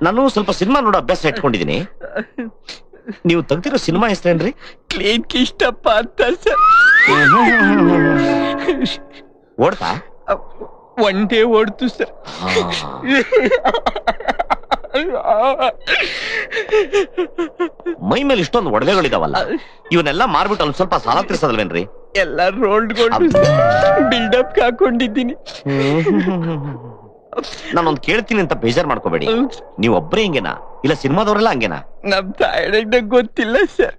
ನಾನು ಸ್ವಲ್ಪ ಸಿನಿಮಾ ನೋಡೋ ಅಭ್ಯಾಸ ಇಟ್ಕೊಂಡಿದೀನಿ. ನೀವು ತೆಗ್ದಿರೋ ಸಿನಿಮಾ ಹೆಸರೇನ್ರಿ? ಕ್ಲೀನ್ ಕಿಷ್ಟಪ್ಪ ಅಂತ ಸರ್. ಓಡ್ತಾ ಒನ್ ಡೇ ಓಡ್ತು ಸರ್. ಮೈ ಮೇಲೆ ಇಷ್ಟೊಂದು ಒಡವೆಗಳಿದಾವಲ್ಲ, ಇವನ್ನೆಲ್ಲ ಮಾರ್ಬಿಟ್ಟು ಒಂದ್ ಸ್ವಲ್ಪ ಸಾಲ ತೀರ್ಸೋದಲ್ವೇನ್ರಿ? ಎಲ್ಲ ರೋಲ್ಡ್ಗಳು ಬಿಲ್ಡಪ್ ಹಾಕೊಂಡಿದ್ದೀನಿ. ನಾನೊಂದ್ ಕೇಳ್ತೀನಿ ಅಂತ ಬೇಜಾರ್ ಮಾಡ್ಕೋಬೇಡಿ. ನೀವ್ ಒಬ್ರೇ ಹಿಂಗೇನಾ ಇಲ್ಲ ಸಿನಿಮಾದವರೆಲ್ಲ ಹಂಗೇನಾ? ನಮ್ ತಾಯಿಗೆ ಗೊತ್ತಿಲ್ಲ ಸರ್.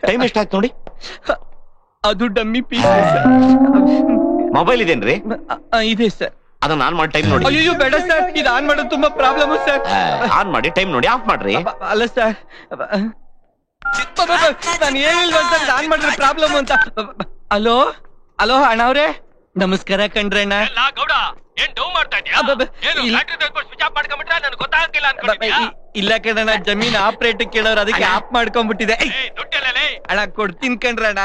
ಟೈಮ್ ಎಷ್ಟಾಯ್ತು ನೋಡಿ. ಅದು ಡಮ್ಮಿ ಪೀಸ್. ಮೊಬೈಲ್ ಇದೇನ್ರಿ? ಇದೆ ಸರ್. ಅದನ್ನ ಆನ್ ಮಾಡಿ ಟೈಮ್ ನೋಡಿ. ಅಯ್ಯೋ ಬೇಡ ಸರ್, ಇದು ಆನ್ ಮಾಡೋದು ತುಂಬಾ ಪ್ರಾಬ್ಲಮ್ ಸರ್. ಆನ್ ಮಾಡಿ ಟೈಮ್ ನೋಡಿ, ಆಫ್ ಮಾಡ್ರಿ. ಅಲ್ಲ ಸರ್, ನಾನು ಹೇಳಿಲ್ವ ಸರ್ ಆನ್ ಮಾಡಿದ್ರೆ ಪ್ರಾಬ್ಲಮ್ ಅಂತ. ಹಲೋ ಹಲೋ ಅಣ್ಣ ಅವ್ರೆ, ನಮಸ್ಕಾರ ಕಣ್ರಣ್ಣ. ಇಲ್ಲ ಕಣ್ಣ, ಜಮೀನ್ ಆಪರೇಟ್ ಕೇಳೋರು, ಅದಕ್ಕೆ ಆಫ್ ಮಾಡ್ಕೊಂಡ್ಬಿಟ್ಟಿದೆ. ಅಣ್ಣ ಕೊಡ್ತೀನಿ ಕಣ್ರಣ್ಣ.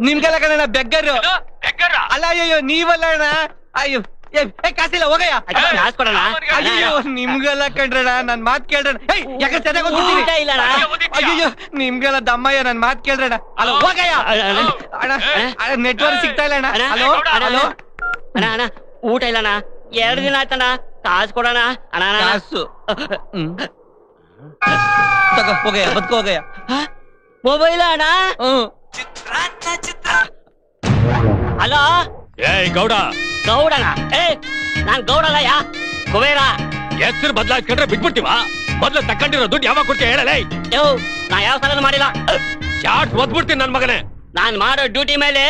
ನಿಮ್ಗೆಲ್ಲ ಕಣ್ಣ ಬೆಗ್ಗರು. ಅಲ್ಲ ಅಯ್ಯೋ ನೀವಲ್ಲ ಅಣ್ಣ. ಅಯ್ಯೋ ಕಾಸಿಲ್ಲ ಹೋಗಯ್ಯ. ಅಯ್ಯೋ ನಿಮ್ಗೆಲ್ಲ ಕಣ್ರಣ್ಣ, ನನ್ ಮಾತ್ ಕೇಳ್ರಣ್ಣ. ಯಾಕೆ ಚೆನ್ನಾಗಿ ಅಯ್ಯೋ ನಿಮ್ಗೆಲ್ಲ ದಮ್ಮಯ್ಯ, ನನ್ ಮಾತ್ ಕೇಳ್ರಣ್ಣ. ಅಲ್ಲ ಹೋಗಯ್ಯ. ಅಣ್ಣ ನೆಟ್ವರ್ಕ್ ಸಿಗ್ತಾ ಇಲ್ಲ ಅಣ್ಣ. ಹಲೋ ಹಲೋ ಅಣ್ಣ ಅಣ್ಣ ಊಟ ಇಲ್ಲಣ್ಣ, 2 ದಿನ ಆಯ್ತಣ್ಣ. ಕಾಸು ಕೊಡೋಣ ಅಣ್ಣ. ಕಾಸು ತಗೋ ಹೋಗಯ್ಯ, ಬದುಕು ಹೋಗಯ್ಯ. ಮೊಬೈಲ್ ಅಣ್ಣ. ಹಲೋ ಗೌಡ. ಗೌಡನ? ನಾನ್ ಗೌಡಲ್ಲ, ಯಾ ಕುಬೇರ. ಹೆಸರು ಬದಲಾಯಿಸ್ಕೊಂಡ್ರೆ ಬಿಟ್ಬಿಡ್ತೀವ? ಮೊದ್ಲು ತಕೊಂಡಿರೋ ದುಡ್ಡು ಯಾವಾಗ ಕೊಡ್ತೀಯ ಹೇಳಲೇ? ನಾ ಯಾವ ಸಾಲ ಮಾಡಿಲ್ಲ. ಶಾರ್ಟ್ ಒದ್ಬಿಡ್ತೀನಿ ನನ್ ಮಗನೇ. ನಾನ್ ಮಾಡೋ ಡ್ಯೂಟಿ ಮೇಲೆ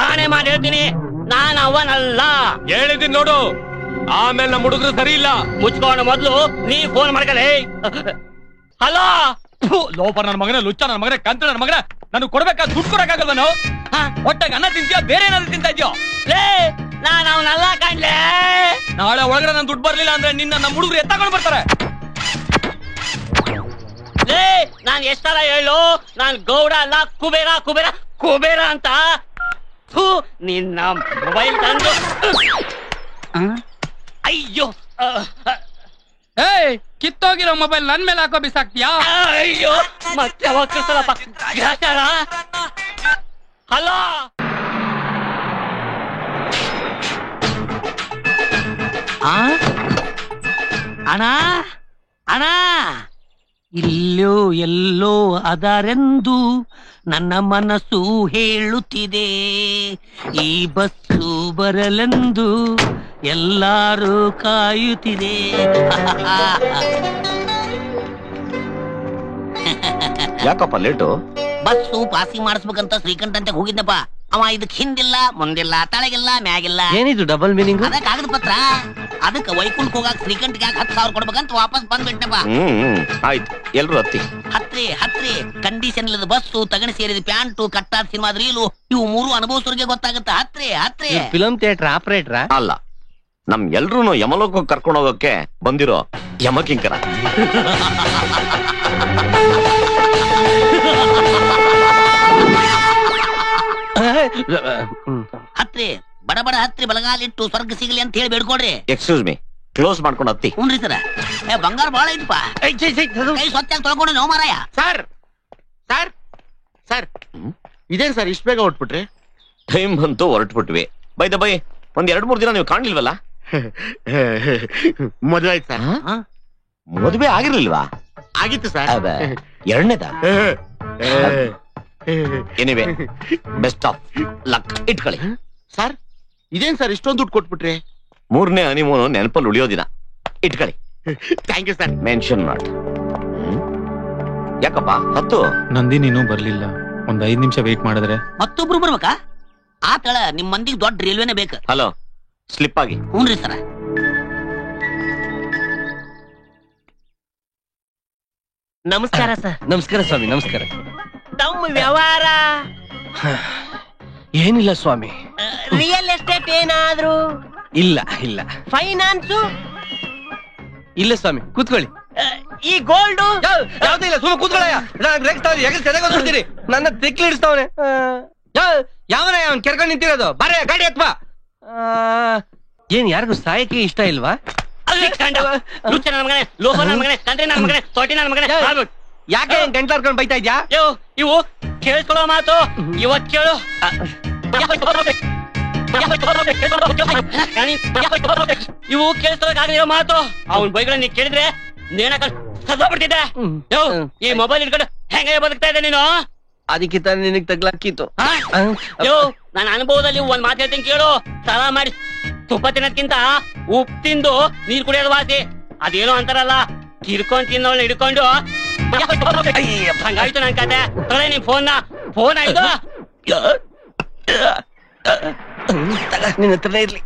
ಆಣೆ ಮಾಡಿ ಹೇಳ್ತೀನಿ, ನಾನ್ ಅವನಲ್ಲ. ಹೇಳಿದೀನಿ ನೋಡು, ಆಮೇಲೆ ನಮ್ಮ ಹುಡುಗರು ಸರಿ ಇಲ್ಲ. ಮುಚ್ಕೊಂಡು ಮೊದ್ಲು ನೀ ಫೋನ್ ಮಾಡ್ಕಲೇ. ಹಲೋ ಲೋಪರ್ ನನ್ನ ಮಗನೇ, ಲುಚ್ಚ ನನ್ನ ಮಗನೇ, ಕಂತ ನನ್ನ ಮಗನೇ, ನಾನು ಕೊಡ್ಬೇಕಾದ ದುಡ್ಡು ಕೊಡಕ್ಕಾಗಲ್ಲ. ನಾನು ಒಟ್ಟಾಗ ಅನ್ನ ತಿಂತೀಯ, ಬೇರೆ ಏನಾದ್ರು ತಿಂತ ಇದೆಯೋ? ನಾನ್ ಅವನಲ್ಲ ಕಾಣ್ಲೇ. ನಾಳೆ ಒಳಗಡೆ ನಾನು ದುಡ್ಡು ಬರ್ಲಿಲ್ಲ ಅಂದ್ರೆ ನಿನ್ನ ನಮ್ಮ ಹುಡುಗರು ಎತ್ತಾಕೊಂಡು ಬರ್ತಾರೆ. ನಾನ್ ಎಷ್ಟಲ್ಲ ಹೇಳು, ನಾನ್ ಗೌಡ ಅಲ್ಲ, ಕುಬೇರ ಕುಬೇರ ಕುಬೇರ ಅಂತ. ನಿನ್ನ ಮೊಬೈಲ್ ತಂದು ಅಯ್ಯೋ ಕಿತ್ತೋಗಿರೋ ಮೊಬೈಲ್ ನನ್ ಮೇಲೆ ಹಾಕೋ ಬಿಸಾಕ್ತಿಯಾ? ಅಯ್ಯೋ ಮತ್ತೆ ಹಲೋ ಅಣ್ಣ ಅಣ್ಣ, ಇಲ್ಲೋ ಎಲ್ಲೋ ಅದರೆಂದು ನನ್ನ ಮನಸ್ಸು ಹೇಳುತ್ತಿದೆ. ಈ ಬಸ್ಸು ಬರಲೆಂದು ಎಲ್ಲರೂ ಕಾಯುತ್ತಿದೆ. ಯಾಕಪ್ಪ ಲೇಟು? ಬಸ್ಸು ಪಾಸಿಂಗ್ ಮಾಡಿಸ್ಬೇಕಂತ ಶ್ರೀಕಂಠಂತೆ ಹೋಗಿದ್ದಪ್ಪ. ಅವ ಇದಕ್ ಹಿಂದಿಲ್ಲ ಮುಂದಿಲ್ಲ ತಳಗಿಲ್ಲ ಮ್ಯಾಗಿಲ್ಲ. ಏನಿದು ಡಬಲ್ ಮೀನಿಂಗ್? ಅದ ಕಾಗದ ಪತ್ರ. ಅದಕ್ಕೆ ವೈಕುಂಠ ಹೋಗಾಕ ಶ್ರೀಕಂಠಿಗೆ 10,000 ಕೊಡ್ಬೇಕಂತ ವಾಪಸ್ ಬಂದ್ಬಿಟ್ಟಪ್ಪ. ಆಯ್ತು, ಎಲ್ರು ಹತ್ತಿ. ಹತ್ರಿ ಕಂಡೀಷನ್ ಇಲ್ಲದ ಬಸ್ಸು, ತಗಣಿ ಸೇರಿದ ಪ್ಯಾಂಟು, ಕಟ್ಟಾದ ಸಿನಿಮಾದ ರೀಲು, ಇವು 3 ಅನುಭವಿಸೋರಿಗೆ ಗೊತ್ತಾಗತ್ತ. ಹತ್ರಿ ಫಿಲಂ ಥಿಯೇಟರ್ ಆಪರೇಟರ್ ಅಲ್ಲ, ನಮ್ ಎಲ್ರು ಯಮಲೋಕ ಕರ್ಕೊಂಡು ಹೋಗಕ್ಕೆ ಬಂದಿರೋ ಯಮಕಿಂಕರ. ಹತ್ರಿ ಬಡ ಹತ್ರಿ ಬಲಗಾಲಿಟ್ಟು ಸ್ವರ್ಗ ಸಿಗಲಿ ಅಂತ ಹೇಳಿ ಬೇಡ್ಕೊಡ್ರಿ. ಎಕ್ಸ್ಕ್ಯೂಸ್ ಮೀ, ಕ್ಲೋಸ್ ಮಾಡ್ಕೊಂಡು ಹತ್ತಿ. ಹುನ್ರಿ ಸರ. ಬಂಗಾರ ಬಾಳ ಐತಪ್ಪ, ಕೈ ಸ್ವಚ್ಛ ತೊಳ್ಕೊಂಡು ನೋ ಮಾರಾಯ. ಸರ್ ಸರ್ ಸರ್ ಇದೇನ್ ಸರ್ ಇಷ್ಟ ಬೇಗ ಹೊಟ್ಬಿಟ್ರಿ? ಟೈಮ್ ಬಂತು, ಹೊರಟ್ಬಿಟ್ವಿ. ಬೈ 1-2-3 ದಿನ ನೀವು ಕಾಣ್ಲಿಲ್ವಲ್ಲ? ಮದುವೆ ಆಯ್ತು ಸರ್. ಮದುವೆ ಆಗಿರ್ಲಿಲ್ವಾ? ಆಗಿತ್ತು ಸರ್. ಎರಡನೇದ? Anyway, best of luck. ಇಟ್ಕೊಳ್ಳಿ. ಸರ್ ಇದೇನ್ ಸರ್ ಇಷ್ಟೊಂದು ದುಡ್ಡು ಕೊಟ್ಬಿಟ್ರಿ? 3ನೇ ಹನಿಮೂನು ನೆನಪಲ್ಲಿ ಉಳಿಯೋ ದಿನ. ಇಟ್ಕೊಳ್ಳಿ. Thank you sir. ಮೆನ್ಷನ್ ಮಾಡಿ. ಯಾಕಪ್ಪ ಹತ್ತು? ನಂದಿನಿ ಇನ್ನೂ ಬರ್ಲಿಲ್ಲ, ಒಂದ್ 5 ನಿಮಿಷ ವೇಟ್ ಮಾಡಿದ್ರೆ. ಮತ್ತೊಬ್ರು ಬರ್ಬೇಕಾ? ಆ ತಳ ನಿಮ್ ಮಂದಿಗೆ ದೊಡ್ಡ ರೈಲ್ವೆನೇ ಬೇಕು. ಹಲೋ, ಸ್ಲಿಪ್ ಆಗಿ. ಹ್ಞೂನ್ರಿ ಸರ. ನಮಸ್ಕಾರ ಸರ್. ನಮಸ್ಕಾರ ಸ್ವಾಮಿ. ನಮಸ್ಕಾರ. ತಮ್ಮ ವ್ಯವಹಾರ ಏನಿಲ್ಲ ಸ್ವಾಮಿ. ರಿಯಲ್ ಎಸ್ಟೇಟ್ ಏನಾದ್ರು? ಇಲ್ಲ ಇಲ್ಲ. ಫೈನಾನ್ಸು? ಇಲ್ಲ ಸ್ವಾಮಿ, ಕೂತ್ಕೊಳ್ಳಿ. ಈ ಗೋಲ್ಡು? ಯಾವ್ದು ಇಲ್ಲ, ಸುಮ್ಮನೆ ಕೂತ್ಕೊಳ್ಳಯ್ಯ. ನನ್ನ ತೆಕ್ಲಿ ಹಿಡಿಸ್ತಾವನೆ. ಯಾವನ ಅವನ್ ಕೆರ್ಕೊಂಡ್ ನಿಂತಿರೋದು? ಬಾರೆ ಗಾಡಿ ಹತ್ವಾ. ಏನ್ ಯಾರಿಗೂ ಸಾಯಕ್ಕೆ ಇಷ್ಟ ಇಲ್ವಾ? ಲುಚ್ಚ ನನ್ನ ಮಗನೇ, ಲೋಹ ನನ್ನ ಮಗನೇ, ತಂದೆ ನನ್ನ ಮಗನೇ, ತೊಟಿ ನನ್ನ ಮಗನೇ. ಯಾಕೆ ಗಂಟ್ಲಾರ್ಕೊಂಡ್ ಬೈತಾ ಇದ್ಯಾ? ಇವು ಕೇಳಿಸ್ಕೊಳ್ಳೋ ಮಾತು ಇವತ್ ಕೇಳು. ಇವು ಕೇಳಿಸ್ಕೊಳ್ಳೋಕಾಗಲಿರೋ ಮಾತು. ಅವನ್ ಬೈಗಳನ್ನ ನೀ ಕೇಳಿದ್ರೆ ನೇಣಕ ಸತ್ತೋಗ್ಬಿಡ್ತಿದ್ದೆ. ಈ ಮೊಬೈಲ್ ಇಟ್ಕೊಂಡು ಹೆಂಗ ಬದುಕ್ತಾ ಇದ್ದೆ ನೀನು? ಅದಕ್ಕೆ ತಾನೇ ನಿನಗ್ ತಗ್ಲಾಕಿತ್ತು. ನನ್ನ ಅನುಭವದಲ್ಲಿ ಒಂದ್ ಮಾತು ಹೇಳ್ತೀನಿ ಕೇಳು. ಸಾಲ ಮಾಡಿ ತುಪ್ಪ ತಿನ್ನೋದ್ಕಿಂತ ಉಪ್ಪು ತಿಂದು ನೀರ್ ಕುಡಿಯೋದು ವಾಸಿ. ಅದೇನೋ ಅಂತಾರಲ್ಲ, ಕಿರ್ಕೊಂಡ್ ತಿನ್ನೋಳ್ ಹಿಡ್ಕೊಂಡು ಹಂಗಾಯ್ತು ನನ್ ಕತೆ. ತೊಳೆ ನಿನ್ ಫೋನ್ ಆಯ್ತು. ನಿನ್ನ ಹತ್ರನೇ ಇರ್ಲಿ.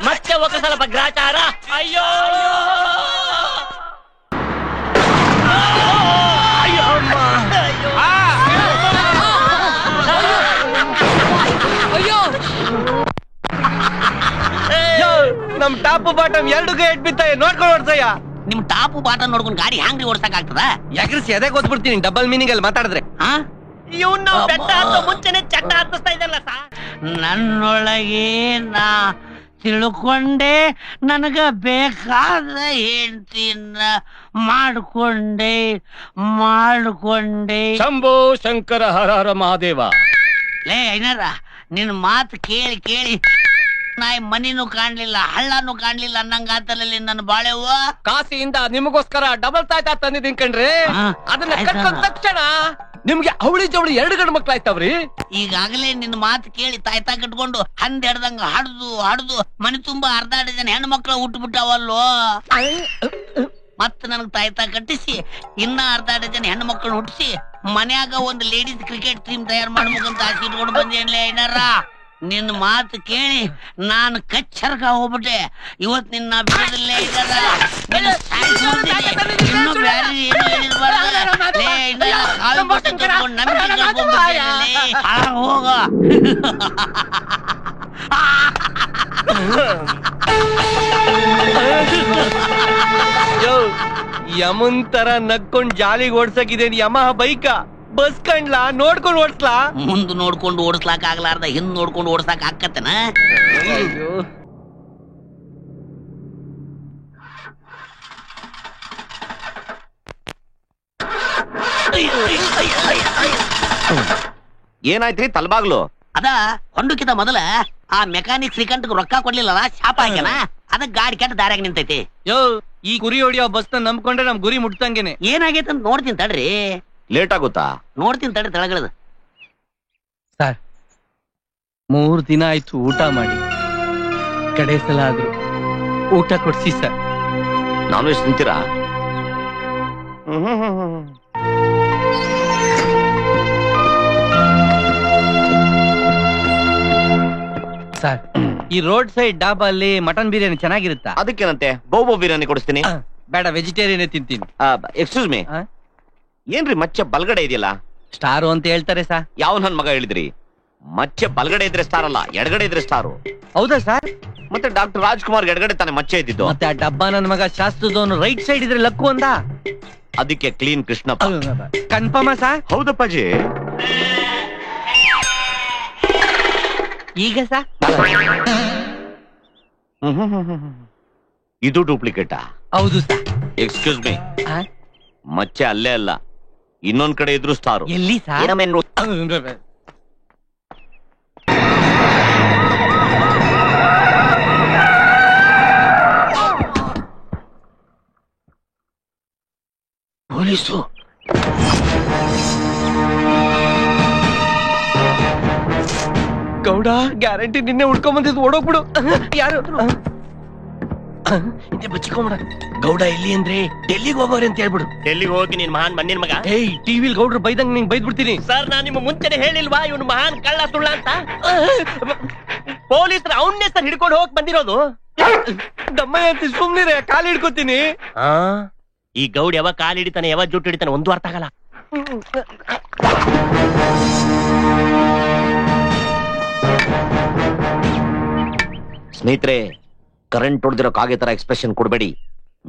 ಮತ್ತೆ ಒಂದು ಸ್ವಲ್ಪ ಗ್ರಾಚಾರ. ಅಯ್ಯೋ ನಮ್ ಟಾಪ್ ಬಾಟಮ್ ಎರಡು ಗೇಟ್ ಬಿತ್ತಾಯ ನೋಡ್ಕೊಂಡು ಓಡ್ಸಯ್ಯ. ನಿಮ್ ಟಾಪ್ ಬಾಟಮ್ ನೋಡ್ಕೊಂಡು ಗಾಡಿ ಹ್ಯಾಂಗ್ರಿ ಓಡ್ಸಕ್ ಆಗ್ತದ? ಯಾಕ್ರಿಸಿ ಅದೇ ಗೊತ್ಬಿಡ್ತೀನಿ ಡಬಲ್ ಮೀನಿಂಗ್ ಅಲ್ಲಿ ಮಾತಾಡಿದ್ರೆ. ಇವ್ನ ಬೆಟ್ಟ ಹತ್ತೋ ಮುಂಚೆನೆ ಚಟ್ಟ ಹತ್ತಿಸ್ತಾ ಇದ್ದಲ್ಲ ಸಾ. ನನ್ನೊಳಗೆ ನಾ ತಿಳ್ಕೊಂಡೆ, ನನಗ ಬೇಕಾದ ಹೆಂಡತಿನ ಮಾಡ್ಕೊಂಡೆ. ಶಂಭೋ ಶಂಕರ ಹರ ಹರ ಮಹಾದೇವ. ಲೇ ಐನಾರ, ನಿನ್ ಮಾತು ಕೇಳಿ ಕೇಳಿ ನಾಯಿ ಮನಿನೂ ಕಾಣ್ಲಿಲ್ಲ, ಹಳ್ಳನೂ ಕಾಣ್ಲಿಲ್ಲ ಅನ್ನಂಗಾತಲ್ಲಿ ನನ್ನ ಬಾಳೆವ್ವ. ಕಾಸಿಯಿಂದ ನಿಮಗೋಸ್ಕರ ಡಬಲ್ ತಾಯ್ತಾ ತಂದಿದ್ದೀನಿ ಕಣ್ರಿ. ಅದನ್ನ ಕಟ್ಕೊಂಡ ತಕ್ಷಣ ನಿಮ್ಗೆ ಅವಳಿ ಜವಳಿ 2 ಗಂಡು ಮಕ್ಳಾಯ್ತವ್ರಿ. ಈಗಾಗಲೇ ನಿನ್ನ ಮಾತು ಕೇಳಿ ತಾಯ್ತಾ ಕಟ್ಕೊಂಡು ಹಂದಿ ಹಿಡ್ದಂಗ ಹಡ್ದು ಮನೆ ತುಂಬಾ ಅರ್ಧ ಜನ ಹೆಣ್ಣು ಮಕ್ಳು ಹುಟ್ಟುಬಿಟ್ಟಾವಲ್ಲೋ. ಮತ್ ನನಗ್ ತಾಯ್ತಾ ಕಟ್ಟಿಸಿ ಇನ್ನ ಅರ್ಧ ಜನ ಹೆಣ್ಣು ಮಕ್ಕಳು ಹುಟ್ಟಿಸಿ ಮನ್ಯಾಗ ಒಂದು ಲೇಡೀಸ್ ಕ್ರಿಕೆಟ್ ಟೀಮ್ ತಯಾರು ಮಾಡ್ಬೇಕಂತ ಆಸೆ ಇಟ್ಕೊಂಡು ಬಂದೇನ್ಲೇ ಏನಾರ. ನಿನ್ನ ಮಾತು ಕೇಳಿ ನಾನು ಕಚ್ಚರ್ಗ ಹೋಗ್ಬಿಟ್ಟೆ. ಇವತ್ ನಿನ್ನ ಬಿಡದಲ್ಲೇ ಇದ್ದಾರ. ಇನ್ನು ಬೇರೆ ಏನು ಹೋಗ. ಯಮನ್ ತರ ನಕ್ಕೊಂಡ್ ಜಾಲಿಗೆ ಓಡ್ಸಕಿದೇನ್ ಯಮಹ ಬೈಕ ಬಸ್ ಕಂಡ್ಲಾ ನೋಡ್ಕೊಂಡ್ ಓಡ್ಸ್ಲಾ? ಮುಂದ್ ನೋಡ್ಕೊಂಡು ಓಡಿಸ್ಲಾಕ ಆಗ್ಲಾರ್ದ ಹಿಂದ್ ನೋಡ್ಕೊಂಡು ಓಡಿಸ್ಲಾಕ ಆಕತ್ತನ? ಏನಾಯ್ತ್ರಿ ತಲ್ಬಾಗ್ಲು? ಅದ ಹೊಂಡಕ್ಕಿಂತ ಮೊದಲ ಆ ಮೆಕ್ಯಾನಿಕ್ ಶ್ರೀಕಂಠಕ್ ರೊಕ್ಕ ಕೊಡ್ಲಿಲ್ಲ, ಶಾಪ ಹಾಕ್ಯಾನ. ಅದಕ್ ಗಾಡಿ ಕೆಟ್ಟ ದಾರ್ಯಾಗ ನಿಂತೈತಿ. ಈ ಗುರಿ ಹೊಡಿಯೋ ಬಸ್ ನಂಬ್ಕೊಂಡ್ರೆ ನಮ್ ಗುರಿ ಮುಟ್ತಂಗೆನೆ. ಏನಾಗೈತೆ ಅಂತ ನೋಡ್ತೀನಿ ತಡ್ರಿ. ಲೇಟ್ ಆಗುತ್ತಾ? ನೋಡ್ತೀನಿ ತಡ್ರಿ ತಳಗಳದ. ಸರ್ 3 ದಿನ ಆಯ್ತು ಊಟ ಮಾಡಿ. ಕಡೆ ಸಲ ಆದ್ರೂ ಊಟ ಕೊಡ್ಸಿ ಸರ್. ನಾನ್ ವೆಜ್ ತಿಂತೀರಾ? ಸರ್ ಈ ರೋಡ್ ಸೈಡ್ ಡಾಬಾ ಅಲ್ಲಿ ಮಟನ್ ಬಿರಿಯಾನಿ ಚೆನ್ನಾಗಿರುತ್ತಾ? ಅದಕ್ಕೇನಂತೆ, ಬೋಬೋ ಬಿರಿಯಾನಿ ಕೊಡಿಸ್ತೀನಿ. ಬೇಡ, ವೆಜಿಟೇರಿಯನ್ ತಿಂತೀನಿ. ಎಕ್ಸ್ಕ್ಯೂಸ್ ಮೀ, ಏನ್ರಿ ಮಚ್ಚೆ ಬಲ್ಗಡೆ ಇದೆಯಲ್ಲ? ಸ್ಟಾರು ಅಂತ ಹೇಳ್ತಾರೆ ಸರ್. ಯಾವ ನನ್ ಮಗ ಹೇಳಿದ್ರಿ? ಮಚ್ಚೆ ಬಲ್ಗಡೆ ಇದ್ರೆ ಸ್ಟಾರ್ ಅಲ್ಲ, ಎಡಗಡೆ ಇದ್ರೆ ಸ್ಟಾರು. ಹೌದಾ ಸರ್? ಮತ್ತೆ ಡಾಕ್ಟರ್ ರಾಜ್ಕುಮಾರ್ ಎಡಗಡೆ ತಾನೆ ಮಚ್ಚೆ ಇದ್ದಿದ್ದು. ಮತ್ತೆ ಆ ಡಬ್ಬಾ ನನ್ ಮಗ ಶಾಸ್ತ್ರದವನು ರೈಟ್ ಸೈಡ್ ಇದ್ರೆ ಲಕ್ಕು ಅಂದ. ಅದಕ್ಕೆ ಕ್ಲೀನ್ ಕೃಷ್ಣಪ್ಪ. ಕನ್ಫರ್ಮ ಸರ್? ಹೌದಪ್ಪಾಜಿ. ಈಗ ಸರ್ ಇದು ಡೂಪ್ಲಿಕೇಟಾ? ಹೌದು ಸರ್. ಎಕ್ಸ್ಕ್ಯೂಸ್ ಮೀ, ಮಚ್ಚೆ ಅಲ್ಲೇ ಅಲ್ಲ, ಇನ್ನೊಂದ್ ಕಡೆ ಇದ್ರು ಸ್ಟಾರು. ಎಲ್ಲಿ ಸರ್? ಪೊಲೀಸು. ಗೌಡ ಗ್ಯಾರಂಟಿ ನಿನ್ನೆ ಉಳ್ಕೊಂಡ್ ಬಂದಿದ್ದು ಓಡೋಗ್ಬಿಡು. ಯಾರು ಬಚ್ಚಿಕೊಂಬಿಡ. ಗೌಡ ಎಲ್ಲಿ ಅಂದ್ರೆ ಡೆಲ್ಲಿಗೆ ಹೋಗೋರೆ ಅಂತ ಹೇಳ್ಬಿಡು. ಡೆಲ್ಲಿಗೆ ಹೋಗಿ ನೀನ್ ಮಹಾನ್ ಮಣ್ಣಿನ ಮಗ. ಏಯ್ ಟಿವಿಲ್ ಗೌಡ್ರು ಬೈದಂಗ್ ನಿಂಗ್ ಬೈದ್ಬಿಡ್ತೀನಿ. ಸರ್ ನಾನ್ ನಿಮ್ಮ ಮುಂಚೆನೆ ಹೇಳಿಲ್ವಾ ಇವನು ಮಹಾನ್ ಕಳ್ಳ ಸುಳ್ಳ ಅಂತ? ಪೊಲೀಸರು ಅವನ್ನೇ ಸರ್ ಹಿಡ್ಕೊಂಡು ಹೋಗಕ್ ಬಂದಿರೋದು. ದಮ್ಮಯ್ಯ ಅಂತ ಸುಮ್ನಿರೆ, ಕಾಲು ಹಿಡ್ಕೊತೀನಿ. ಈ ಗೌಡ್ ಯಾವಾಗ ಕಾಲು ಹಿಡಿತಾನೆ ಯಾವಾಗ ಜುಟ್ಟು ಹಿಡಿತಾನೆ ಒಂದು ಅರ್ಥ ಆಗಲ್ಲ. ಸ್ನೇಹಿತರೆ, ಕರೆಂಟ್ ಹೊಡೆದಿರೋ ಕಾಗೆ ತರ ಎಕ್ಸ್ಪ್ರೆಷನ್ ಕೊಡ್ಬೇಡಿ.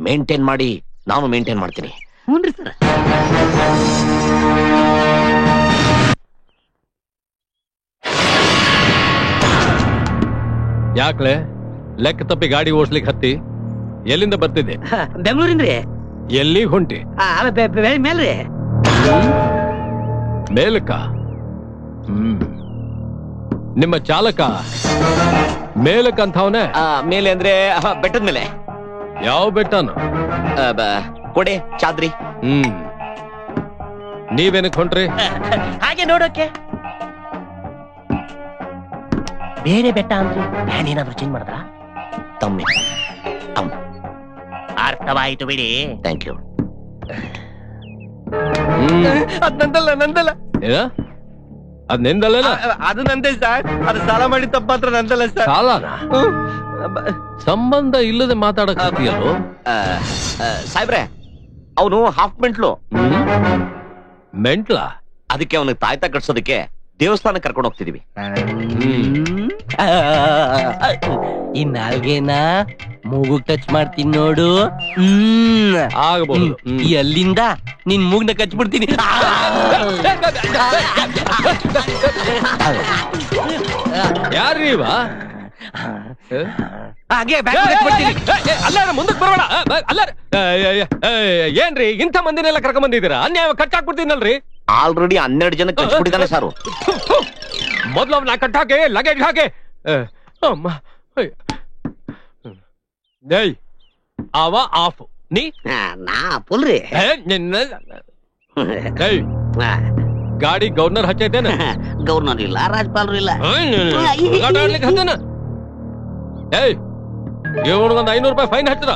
ಮೇಂಟೈನ್ ಮಾಡಿ, ನಾನು ಮೇಂಟೈನ್ ಮಾಡ್ತೀನಿ. ಹ್ಞೂನ್ರಿ ಸರ್. ಯಾಕ್ಲೆ ಲೆಕ್ಕ ತಪ್ಪಿ ಗಾಡಿ ಓಡಿಸ್ಲಿಕ್ಕೆ ಹತ್ತಿ ಎಲ್ಲಿಂದ ಬರ್ತಿದ್ದೆ? ಬೆಂಗಳೂರಿನ್ರಿ. ಎಲ್ಲಿ ಹೊಂಟಿ? ಮೇಲ್ರಿ. ಮೇಲಕ್ಕ? ನಿಮ್ಮ ಚಾಲಕ ಮೇಲಕ್ಕ ಅಂತವನೇ? ಮೇಲೆ ಅಂದ್ರೆ ಬೆಟ್ಟದ ಮೇಲೆ. ಯಾವ ಬೆಟ್ಟನು? ಕೊಡೆ ಚಾದ್ರಿ. ನೀವೇನಕ್ ಹೊಂಟ್ರಿ? ಹಾಗೆ ನೋಡೋಕೆ. ಬೇರೆ ಬೆಟ್ಟ ಅಂದ್ರೆ ಪ್ಲಾನ್ ಏನಾದ್ರು ಚೇಂಜ್ ಮಾಡಿದ್ರ? ತಮ್ಮಿ. ಅರ್ಥವಾಯಿತು ಬಿಡಿ. Thank you. ಅದ್ ನಂದಲ್ಲ ನಂದಲ್ಲ. ಅದ್ ನಿಂದಲ್ಲ? ಅದು ನಂದೇ ಸರ್. ಅದು ಸಾಲ ಮಾಡಿ ತಪ್ಪ ಮಾತ್ರ ನಂದಲ್ಲ ಸರ್. ಸಾಲನ? ಸಂಬಂಧ ಇಲ್ಲದೆ ಮಾತಾಡಕ್ಕಾಗ್ತೀಯಲ್ಲೋ? ಸಾಯ್ಬ್ರೆ, ಅವನು ಹಾಫ್ ಮೆಂಟ್ಲು. ಮೆಂಟ್ಲ? ಅದಕ್ಕೆ ಅವನಿಗೆ ತಾಯ್ತ ಕಟ್ಸೋದಕ್ಕೆ ದೇವಸ್ಥಾನ ಕರ್ಕೊಂಡು ಹೋಗ್ತಿದೀವಿ. ಈ ನಾಲ್ಗೆನ ಮೂಗು ಟಚ್ ಮಾಡ್ತೀನಿ ನೋಡು. ಆಗಬಹುದು. ಅಲ್ಲಿಂದ ನಿನ್ ಮೂಗ್ನ ಕಚ್ಬಿಡ್ತೀನಿ. ಯಾರೀವ? ಹಾಗೆ ಅಲ್ಲಾರ ಮುಂದಕ್ಕೆ ಬರೋಣ. ಅಲ್ಲಾರ ಏನ್ರಿ ಇಂಥ ಮಂದಿನೆಲ್ಲ ಕರ್ಕೊಂಡ್ ಬಂದಿದ್ದೀರಾ? ಅನ್ಯಾಯ ಕಟ್ಟಾಕ್ಬಿಡ್ತೀನಲ್ರಿ. ಆಲ್ರೆಡಿ 12 ಜನ ಕಚ್ಬಿಟ್ಟಿದ್ದಾನೆ ಸಾರು. ಮೊದ್ಲು ಅವ್ನ ಕಟ್ಟಾಕೆ, ಲಗೇಜ್ ಹಾಕೆ. ಅಮ್ಮ ಏಯ್ ಅವ ಆಫ್, ನೀ ನಾ ಪುಲ್ರಿ. ಏಯ್ ಗಾಡಿ ಗವರ್ನರ್ ಹಚ್ಚೈತೇನ? ಗವರ್ನರ್ ಇಲ್ಲ, ರಾಜ್ಪಾಲರು ಇಲ್ಲ. ಆಡ್ಲಿಕ್ಕೆ ಹತ್ತೇನ? ಏಯ್ ಇವನಿಗೊಂದು 500 ರೂಪಾಯಿ ಫೈನ್ ಹಚ್ಚದ.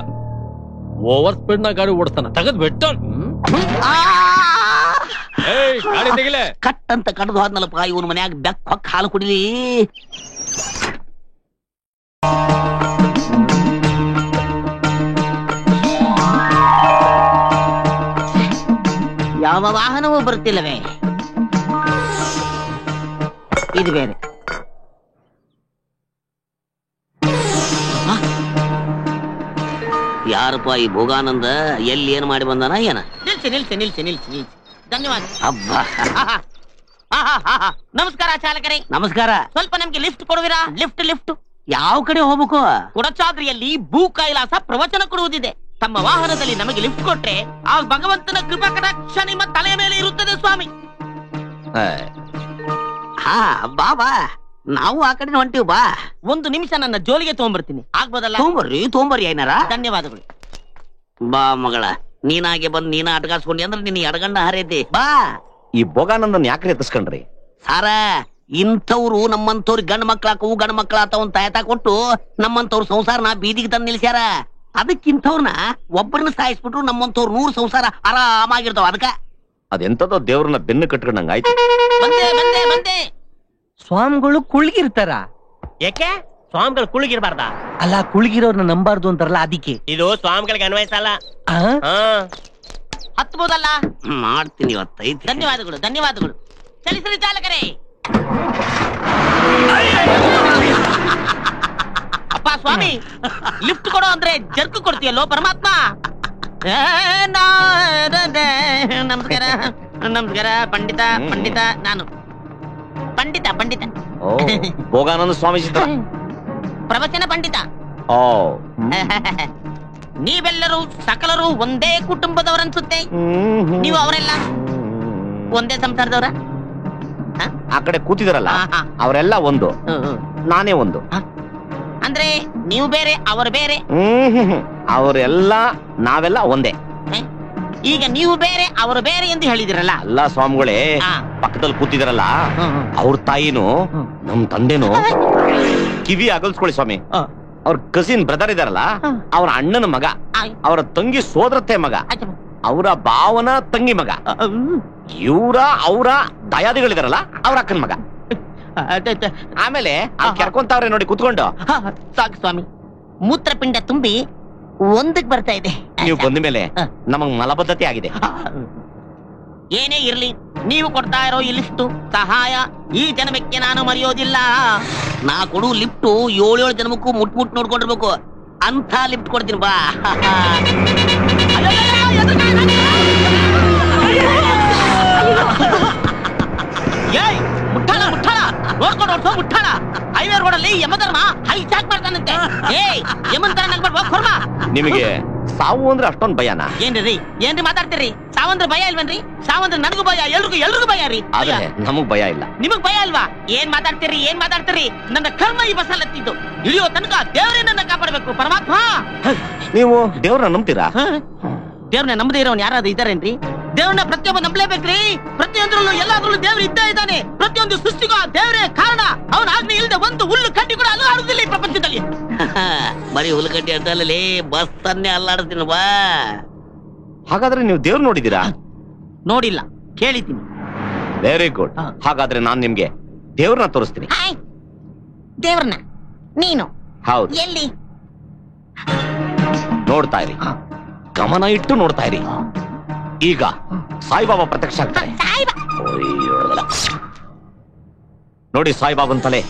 ಓವರ್ ಸ್ಪೀಡ್ ನಾ ಗಾಡಿ ಓಡಿಸ್ತಾನ, ತಗದ್ ಬಿಟ್ಟ. ಏಯ್ ಗಾಡಿ ತೆಗಿಲೆ. ಕಟ್ ಅಂತ ಕಡ್ದು ಹೋದ್ನಲ್ಲಪ್ಪ ಇವನ್ ಮನ್ಯಾಗ ಬೆಕ್ ಹೊಕ್ಕ ಹಾಲು ಕುಡಿಲಿ. ಯಾವ ವಾಹನವೂ ಬರ್ತಿಲ್ಲವೇ? ಇದು ಬೇರೆ. ಯಾರಪ್ಪ ಈ ಭೋಗಾನಂದ? ಎಲ್ಲಿ ಏನ್ ಮಾಡಿ ಬಂದಾನ ಏನ? ನಿಲ್ಸಿ ನಿಲ್ಸಿ ನಿಲ್ಸಿ ನಿಲ್ಸಿ ನಿಲ್ಸಿ. ಧನ್ಯವಾದ. ಅಬ್ಬಾ ನಮಸ್ಕಾರ ಚಾಲಕರೇ. ನಮಸ್ಕಾರ. ಸ್ವಲ್ಪ ನಮ್ಗೆ ಲಿಫ್ಟ್ ಕೊಡುವಿರಾ? ಲಿಫ್ಟ್ ಲಿಫ್ಟ್ ಯಾವ ಕಡೆ ಹೋಗ್ಬೇಕು? ಕೊಡಚಾದ್ರಿಯಲ್ಲಿ ಭೂ ಕೈಲಾಸ ಪ್ರವಚನ ಕೊಡುವುದಿದೆ. ತಮ್ಮ ವಾಹನದಲ್ಲಿ ನಮಗೆ ಲಿಫ್ಟ್ ಕೊಟ್ರೆ ಆ ಭಗವಂತನ ಕೃಪಾ ಕಟಾಕ್ಷ ನಿಮ್ಮ ತಲೆಯ ಮೇಲೆ ಇರುತ್ತದೆ ಸ್ವಾಮಿ. ಹಾ ಬಾಬಾ, ನಾವು ಆ ಕಡೆ ಹೊಂಟಿವ್ ಬಾ. ಒಂದು ನಿಮಿಷ ನನ್ನ ಜೋಲಿಗೆ ತಗೊಂಡ್ಬರ್ತೀನಿ. ಆಗ್ಬೋದಲ್ಲ? ತಗೊಂಬರ್ರಿ ಏನಾರ. ಧನ್ಯವಾದಗಳು. ಬಾ ಮಗಳ, ನೀನಾಗೆ ಬಂದ್ ನೀನ ಅಟ್ಗಾಸ್ಕೊಂಡಿ ಅಂದ್ರೆ ನಿನ್ನ ಎಡಗಂಡ ಹರಿಯತಿ. ಬಾ. ಈ ಭೋಗಾನಂದನ್ ಯಾಕ್ರಿ ಎತ್ತಿಸ್ಕೊಂಡ್ರಿ? ಸಾರ ಇಂಥವ್ರು ನಮ್ಮಂತವ್ರಿಗೆ ಗಂಡ ಮಕ್ಳಾಕವು ಗಂಡ ಮಕ್ಳಾತವ್ ತಾಯತ ಕೊಟ್ಟು ನಮ್ಮಂತವ್ರ ಸಂಸಾರನ ಬೀದಿಗೆ ತಂದು ನಿಲ್ಸ್ಯಾರ. ಅದಕ್ಕಿಂತವ್ರನ್ನ ಒಬ್ಬರನ್ನ ಸಾಯಿಸ್ಬಿಟ್ರು ನಮ್ಮಂತವ್ರು 100 ಸಂಸಾರ ಆರಾಮಾಗಿರ್ತಾವ. ಅದಕ್ಕ ಅದೆಂತದೋ ದೇವ್ರನ್ನ ಬೆನ್ನು ಕಟ್ಕೊಂಡಂಗ ಆಯ್ತು. ಬಂದೆ ಬಂದೆ ಬಂದೆ. ಸ್ವಾಮಿಗಳು ಕುಳ್ಗಿರ್ತಾರ. ಯಾಕೆ ಸ್ವಾಮಿಗಳು ಕುಳ್ಗಿರ್ಬಾರ್ದ? ಅಲ್ಲ, ಕುಳ್ಗಿರೋರ್ನ ನಂಬಾರ್ದು ಅಂತಾರಲ್ಲ, ಅದಕ್ಕೆ. ಇದು ಸ್ವಾಮಿಗಳಿಗೆ ಅನ್ವಯಿಸಲ್ಲ. ಹತ್ಬೋದಲ್ಲ? ಮಾಡ್ತೀನಿ ಇವತ್ತೈತಿ. ಧನ್ಯವಾದಗಳು ಧನ್ಯವಾದಗಳು. ಸರಿ ಸರಿ ಚಾಲಕರೇ. ಅಪ್ಪ ಸ್ವಾಮಿ, ಲಿಫ್ಟ್ ಕೊಡೋ ಅಂದ್ರೆ ಜರ್ಕ್ ಕೊಡ್ತೀಯಲ್ಲೋ ಪರಮಾತ್ಮ. ನಮಸ್ಕಾರ ನಮಸ್ಕಾರ. ಪಂಡಿತ ಪಂಡಿತ, ನಾನು ಪಂಡಿತ ಪಂಡಿತ. ಭೋಗಾನಂದ ಸ್ವಾಮೀಜಿ ಪ್ರವಚನ ಪಂಡಿತ. ನೀವೆಲ್ಲರೂ ಸಕಲರು ಒಂದೇ ಕುಟುಂಬದವರನ್ಸುತ್ತೆ. ನೀವು ಅವರೆಲ್ಲ ಒಂದೇ ಸಂಸಾರದವರ? ಆ ಕಡೆ ಕೂತಿದಾರಲ್ಲ ಅವರೆಲ್ಲ ಒಂದು, ನಾನೇ ಒಂದು. ಅಂದ್ರೆ ನೀವು ಬೇರೆ ಅವರು ಬೇರೆ? ಅವರೆಲ್ಲ ನಾವೆಲ್ಲ ಒಂದೇ. ಈಗ ನೀವು ಬೇರೆ ಅವರು ಬೇರೆ ಎಂದು ಹೇಳಿದಿರಲ್ಲ? ಅಲ್ಲ ಸ್ವಾಮಿಗಳೇ, ಪಕ್ಕದಲ್ಲಿ ಕೂತಿದಾರಲ್ಲ ಅವ್ರ ತಾಯಿನು ನಮ್ ತಂದೆನು. ಕಿವಿ ಅಗಲ್ಸ್ಕೊಳ್ಳಿ ಸ್ವಾಮಿ. ಅವ್ರ ಕಸಿನ್ ಬ್ರದರ್ ಇದಾರಲ್ಲ, ಅವ್ರ ಅಣ್ಣನ ಮಗ, ಅವರ ತಂಗಿ ಸೋದರತ್ತೆ ಮಗ, ಅವರ ಭಾವನ ತಂಗಿ ಮಗ, ಅವರ ದಯಾದಿಗಳಿದಾರಲ್ಲ ಅವ್ರ ಅಕ್ಕನ ಮಗ. ಆಮೇಲೆ ಕೆರ್ಕೊಂತಾವ್ರೆ ನೋಡಿ ಕುತ್ಕೊಂಡು. ಸಾಕು ಸ್ವಾಮಿ, ಮೂತ್ರಪಿಂಡ ತುಂಬಿ ಒಂದಕ್ಕೆ ಬರ್ತಾ ಇದೆ. ನೀವು ಬಂದ ಮೇಲೆ ನಮಗ್ ಮಲಬದ್ಧತೆ ಆಗಿದೆ. ಏನೇ ಇರ್ಲಿ, ನೀವು ಕೊಡ್ತಾ ಇರೋ ಈ ಲಿಫ್ಟ್ ಸಹಾಯ ಈ ಜನ್ಮಕ್ಕೆ ನಾನು ಮರೆಯೋದಿಲ್ಲ. ನಾ ಕೊಡು ಲಿಫ್ಟ್ 7 ಜನ್ಮಕ್ಕೂ ಮುಟ್ ನೋಡ್ಕೊಂಡಿರ್ಬೇಕು ಅಂತ ಲಿಫ್ಟ್ ಕೊಡ್ತೀನಿ ಬಾ. ಮುಟ್ಟಾಳ ಮುಟ್ಟಾಳ ನೋಡ್ಕೊಂಡು ಮುಟ್ಟಾಳ. ಹೈವೇ ರೋಡ್ ಅಲ್ಲಿ ಯಮಧರ್ಮ ಹೈಜಾಕ್ ಮಾಡ್ತಾನಂತೆ. ಏಯ್ ಯಮನ್ ತರ ನಗ್ಬಾರ್ದು ಕೊರ್ಮ. ನಿಮಗೆ ಸಾವು ಅಂದ್ರೆ ಅಷ್ಟೊಂದ್ ಭಯನಾ? ಏನ್ರಿ ಮಾತಾಡ್ತೀರಿ? ಸಾವಂದ್ರ ಭಯ ಇಲ್ವನ್ರಿ? ಸಾವಂದ್ರ ನನಗೂ ಭಯ, ಎಲ್ರಿಗೂ ಭಯ ರೀ. ಆದ್ರೆ ನಮಗ್ ಭಯ ಇಲ್ಲ. ನಿಮಗ್ ಭಯ ಅಲ್ವಾ? ಏನ್ ಮಾತಾಡ್ತೀರಿ? ನನ್ನ ಕರ್ಮ ಈ ಬಸ್ಸಲ್ಲಿ ಹತ್ತಿದ್ದು. ಇಳಿಯೋ ತನಕ ದೇವರೇ ನನ್ನ ಕಾಪಾಡಬೇಕು ಪರಮಾತ್ಮ. ನೀವು ದೇವ್ರನ್ನ ನಂಬ್ತೀರಾ? ದೇವ್ರನ್ನ ನಂಬದೇ ಇರೋನ್ ಯಾರಾದ್ರೂ ಇದ್ದಾರೇನ್ರಿ? ದೇವ್ರನ್ನ ಪ್ರತಿಯೊಬ್ಬ ನಂಬಲೇಬೇಕ್ರಿ. ಪ್ರತಿಯೊಂದ್ರಲ್ಲೂ ಎಲ್ಲಾದ್ರಲ್ಲೂ ದೇವ್ರು ಇದ್ದೇ ಇದ್ದಾನೆ. ಪ್ರತಿಯೊಂದು ಸೃಷ್ಟಿಗೂ ಆ ದೇವರೇ ಕಾರಣ. ಅವನ ಆಜ್ಞೆ ಇಲ್ಲದೆ ಒಂದು ಹುಲ್ಲು ಕಡ್ಡಿ ಕೂಡ ಅಲ್ಲಾಡುದಿಲ್ಲ ಈ ಪ್ರಪಂಚದಲ್ಲಿ. ಬರೀ ಹುಲ್ಲುಗಡ್ಡಿ ಅಡ್ಡಲ್ಲಿ ಬಸ್ ಅನ್ನೇ ಅಲ್ಲಾಡುದಿಲ್ಲ ಬಾ. ಹಾಗಾದ್ರೆ ನೀವು ದೇವ್ರು ನೋಡಿದೀರಾ? ನೋಡಿಲ್ಲ, ಕೇಳಿದ್ದೀನಿ. Very good. ಹಾಗಾದ್ರೆ ನಾನ್ ನಿಮ್ಗೆ ದೇವ್ರನ್ನ ತೋರಿಸ್ತೀನಿ. ದೇವ್ರನ್ನ ನೀನು ಹೌದು. ಎಲ್ಲಿ? ನೋಡ್ತಾ ಇರಿ, ಗಮನ ಇಟ್ಟು ನೋಡ್ತಾ ಇರಿ. ಈಗ ಸಾಯಿಬಾಬಾ ಪ್ರತ್ಯಕ್ಷ ಆಗ್ತಾರೆ. ನೋಡಿ ಸಾಯಿಬಾಬನ್ ತಲೆ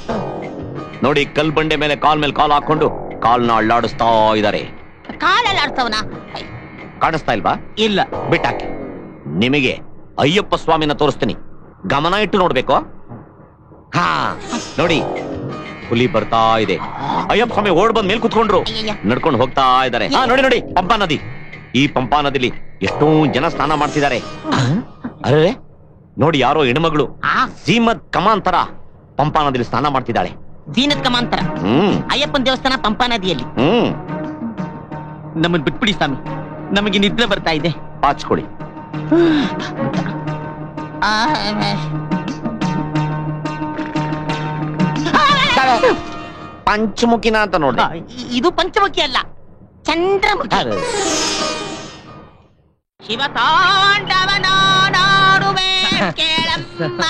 ನೋಡಿ, ಕಲ್ ಬಂಡೆ ಮೇಲೆ ಕಾಲ್ ಹಾಕೊಂಡು ಕಾಲ್ನ ಅಳ್ಳಾಡಿಸ್ತಾ ಇದ್ದಾರೆ. ಕಾಲಲ್ಲಾಡ್ಸವನ ಕಾಣಿಸ್ತಾ ಇಲ್ವಾ? ಇಲ್ಲ. ಬಿಟ್ಟಾಕಿ. ನಿಮಗೆ ಅಯ್ಯಪ್ಪ ಸ್ವಾಮಿನ ತೋರಿಸ್ತೀನಿ, ಗಮನ ಇಟ್ಟು ನೋಡ್ಬೇಕು. ಹಾ ನೋಡಿ, ಹುಲಿ ಬರ್ತಾ ಇದೆ. ಅಯ್ಯಪ್ಪ ಸ್ವಾಮಿ ಓಡ್ ಬಂದ್ ಮೇಲ್ ಕುತ್ಕೊಂಡ್ರು, ನಡ್ಕೊಂಡು ಹೋಗ್ತಾ ಇದ್ದಾರೆ. ಹಾ ನೋಡಿ, ಪಂಪಾ ನದಿ. ಈ ಪಂಪಾ ನದಿಲಿ ಎಷ್ಟೋ ಜನ ಸ್ನಾನ ಮಾಡ್ತಿದ್ದಾರೆ. ಅರೆ ನೋಡಿ, ಯಾರೋ ಹೆಣ್ಮಗಳು ಜೀಮತ್ ಕಮಾನ್ ತರ ಪಂಪಾ ನದಿಲಿ ಸ್ನಾನ ಮಾಡ್ತಿದ್ದಾಳೆ. ಜೀನತ್ ಕಮಾಂತರ ಅಯ್ಯಪ್ಪನ ದೇವಸ್ಥಾನ ಪಂಪಾ ನದಿಯಲ್ಲಿ. ನಮ್ಮನ್ ಬಿಟ್ಬಿಡಿ ಸ್ವಾಮಿ, ನಮಗೆ ನಿದ್ರೆ ಬರ್ತಾ ಇದೆ. ಪಾಚ್ಕೊಳ್ಳಿ. ಪಂಚಮುಖಿನ ಅಂತ ನೋಡಿ. ಇದು ಪಂಚಮುಖಿ ಅಲ್ಲ, ಚಂದ್ರಮುಖಿ. ಶಿವತಾಂಡವನ ನಾಡುವೆ ಕೇಳಮ್ಮ.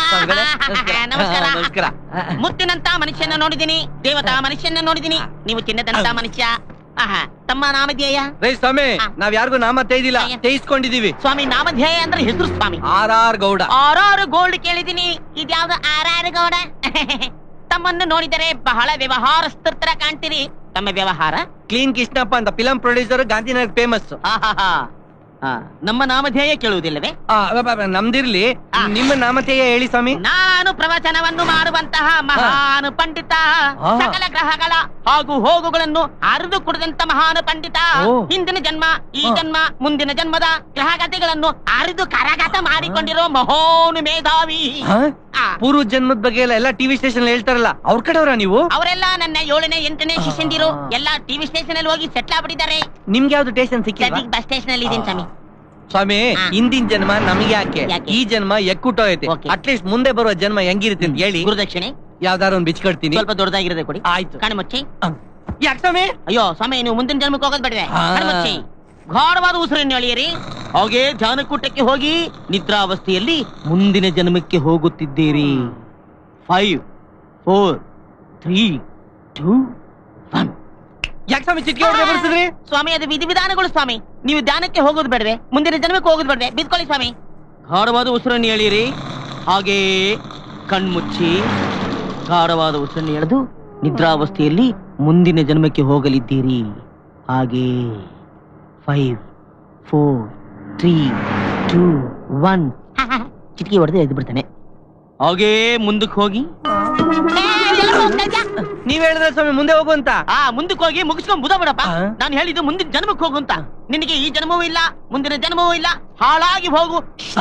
ನಮಸ್ಕಾರ. ಮುತ್ತಿನಂತ ಮನುಷ್ಯನ ನೋಡಿದೀನಿ, ದೇವತಾ ಮನುಷ್ಯನ ನೋಡಿದೀನಿ. ನೀವು ಚಿನ್ನದಂತ ಮನುಷ್ಯ. ತಮ್ಮ ನಾಮಧೇಯ? ಸ್ವಾಮಿ, ನಾವ್ ಯಾರಿಗೂ ನಾಮ ತೇದಿಲ್ಲ, ತೇಯಿಸ್ಕೊಂಡಿದೀವಿ. ಸ್ವಾಮಿ, ನಾಮಧೇಯ ಅಂದ್ರೆ ಹೆಸರು ಸ್ವಾಮಿ. ಆರ್ ಗೌಡ. ಆರ್ ಗೋಲ್ಡ್ ಕೇಳಿದೀನಿ. ಇದ್ಯಾವ್ದು ಆರ್ ಗೌಡ? ತಮ್ಮನ್ನು ನೋಡಿದರೆ ಬಹಳ ವ್ಯವಹಾರಸ್ಥರ ತರ ಕಾಣ್ತೀರಿ. ತಮ್ಮ ವ್ಯವಹಾರ? ಕ್ಲೀನ್ ಕೃಷ್ಣಪ್ಪ ಅಂತ ಫಿಲಂ ಪ್ರೊಡ್ಯೂಸರ್, ಗಾಂಧಿನಗರ್ ಫೇಮಸ್. ನಮ್ಮ ನಾಮಧೇಯ ಕೇಳುವುದಿಲ್ಲವೇ? ನಮ್ದಿರ್ಲಿ, ನಿಮ್ಮ ನಾಮಧೇಯ ಹೇಳಿ ಸ್ವಾಮಿ. ನಾನು ಪ್ರವಚನವನ್ನು ಮಾಡುವಂತಹ ಮಹಾನ್ ಪಂಡಿತ. ಸಕಲ ಗ್ರಹಗಳ ಹಾಗೂ ಹೋಗುಗಳನ್ನು ಅರಿದು ಕುಡಿದಂತ ಮಹಾನ್ ಪಂಡಿತ. ಹಿಂದಿನ ಜನ್ಮ, ಈ ಜನ್ಮ, ಮುಂದಿನ ಜನ್ಮದ ಗ್ರಹಗತಿಗಳನ್ನು ಅರಿದು ಕರಗತ ಮಾಡಿಕೊಂಡಿರೋ ಮಹೋನು ಮೇಧಾವಿ. ಪೂರ್ವ ಜನ್ಮದ ಬಗ್ಗೆ ಎಲ್ಲ ಟಿವಿ ಸ್ಟೇಷನ್ ಹೇಳ್ತಾರಲ್ಲ, ಅವ್ರ ಕಡೆಯವರ ನೀವು? ಅವರೆಲ್ಲ ನನ್ನ 7ನೇ 8ನೇ ಶಿಷ್ಯಂದಿರು. ಎಲ್ಲ ಟಿವಿ ಸ್ಟೇಷನ್ ಅಲ್ಲಿ ಹೋಗಿ ಸೆಟ್ಲ್ ಆಗ್ಬಿಟ್ಟಿದ್ದಾರೆ. ನಿಮ್ಗೆ ಯಾವ್ದು ಸ್ಟೇಷನ್ ಸಿಕ್ಕಿಲ್ಲ? ಬಸ್ ಸ್ಟೇಷನ್ ಅಲ್ಲಿ ಇದೀನಿ ಸ್ವಾಮಿ. ಸ್ವಾಮಿ, ಹಿಂದಿನ ಜನ್ಮ ನಮಗೆ ಯಾಕೆ, ಈ ಜನ್ಮ ಎಕ್ಕುಟ್ಟೋಯ್ತೆ. ಅಟ್ಲೀಸ್ಟ್ ಮುಂದೆ ಬರುವ ಜನ್ಮ ಹೆಂಗಿರುತ್ತೆ ಅಂತ ಹೇಳಿ. ಗುರುದಕ್ಷಿಣೆ ಯಾವ್ದಾರು ಒಂದು ಬಿಚ್ಕೊಡ್ತೀನಿ. ಸ್ವಲ್ಪ ದೊಡ್ಡದಾಗಿರೋದೇ ಕೊಡಿ. ಆಯ್ತು. ಕಣ್ಮುಚ್ಚಿ. ಯಾಕೆ ಸ್ವಾಮಿ? ಅಯ್ಯೋ ಸ್ವಾಮಿ, ನೀವು ಮುಂದಿನ ಜನ್ಮಕ್ಕೆ ಹೋಗೋದ್ ಬೇಡವೆ? ಕಣ್ಮುಚ್ಚಿ. ಘಾಡವಾದ ಉಸಿರನ್ನು ಎಳೆಯಿರಿ. ಹಾಗೆ ಧ್ಯಾನಕೂಟಕ್ಕೆ ಹೋಗಿ ನಿದ್ರಾವಸ್ಥೆಯಲ್ಲಿ ಮುಂದಿನ ಜನ್ಮಕ್ಕೆ ಹೋಗುತ್ತಿದ್ದೀರಿ. 5 4 3 2 1. ಯಾಕೆ ಸ್ವಾಮಿ ಚಿಟ್ಕೆ ಹೊಡೆದು ಬರ್ಸಿದ್ರಿ? ಸ್ವಾಮಿ, ಅದು ವಿಧಿವಿಧಾನಗಳು ಸ್ವಾಮಿ. ನೀವು ಧ್ಯಾನಕ್ಕೆ ಹೋಗೋದು ಬೇಡವೆ? ಮುಂದಿನ ಜನ್ಮಕ್ಕೆ ಹೋಗೋದು ಬೇಡವೆ? ಬಿದ್ಕೊಳ್ಳಿ ಸ್ವಾಮಿ. ಗಾಢವಾದ ಉಸಿರನ್ನು ಎಳೆಯಿರಿ. ಹಾಗೆ ಕಣ್ಮುಚ್ಚಿ ಗಾಢವಾದ ಉಸಿರನ್ನು ಎಳೆದು ನಿದ್ರಾವಸ್ಥೆಯಲ್ಲಿ ಮುಂದಿನ ಜನ್ಮಕ್ಕೆ ಹೋಗಲಿದ್ದೀರಿ. ಹಾಗೆ 5 4 3 2 1. ಚಿಟಿಕೆ ಹೊಡೆದು ಎದ್ದು ಬಿಡ್ತಾನೆ. ಹಾಗೇ ಮುಂದಕ್ಕೆ ಹೋಗಿ. ನೀವ್ ಹೇಳಿದ್ರೆ ಸ್ವಾಮಿ ಮುಂದೆ ಹೋಗು ಅಂತ. ಮುಂದಕ್ಕೆ ಹೋಗಿ ಮುಗಿಸ್ಕೊಂಡ್ ಬುಧ ಬಿಡಪ್ಪ. ನಾನು ಹೇಳಿದ್ದು ಮುಂದಿನ ಜನ್ಮಕ್ಕೆ ಹೋಗು ಅಂತ. ನಿನಗೆ ಈ ಜನ್ಮವೂ ಇಲ್ಲ, ಮುಂದಿನ ಜನ್ಮವೂ ಇಲ್ಲ. ಹಾಳಾಗಿ ಹೋಗು.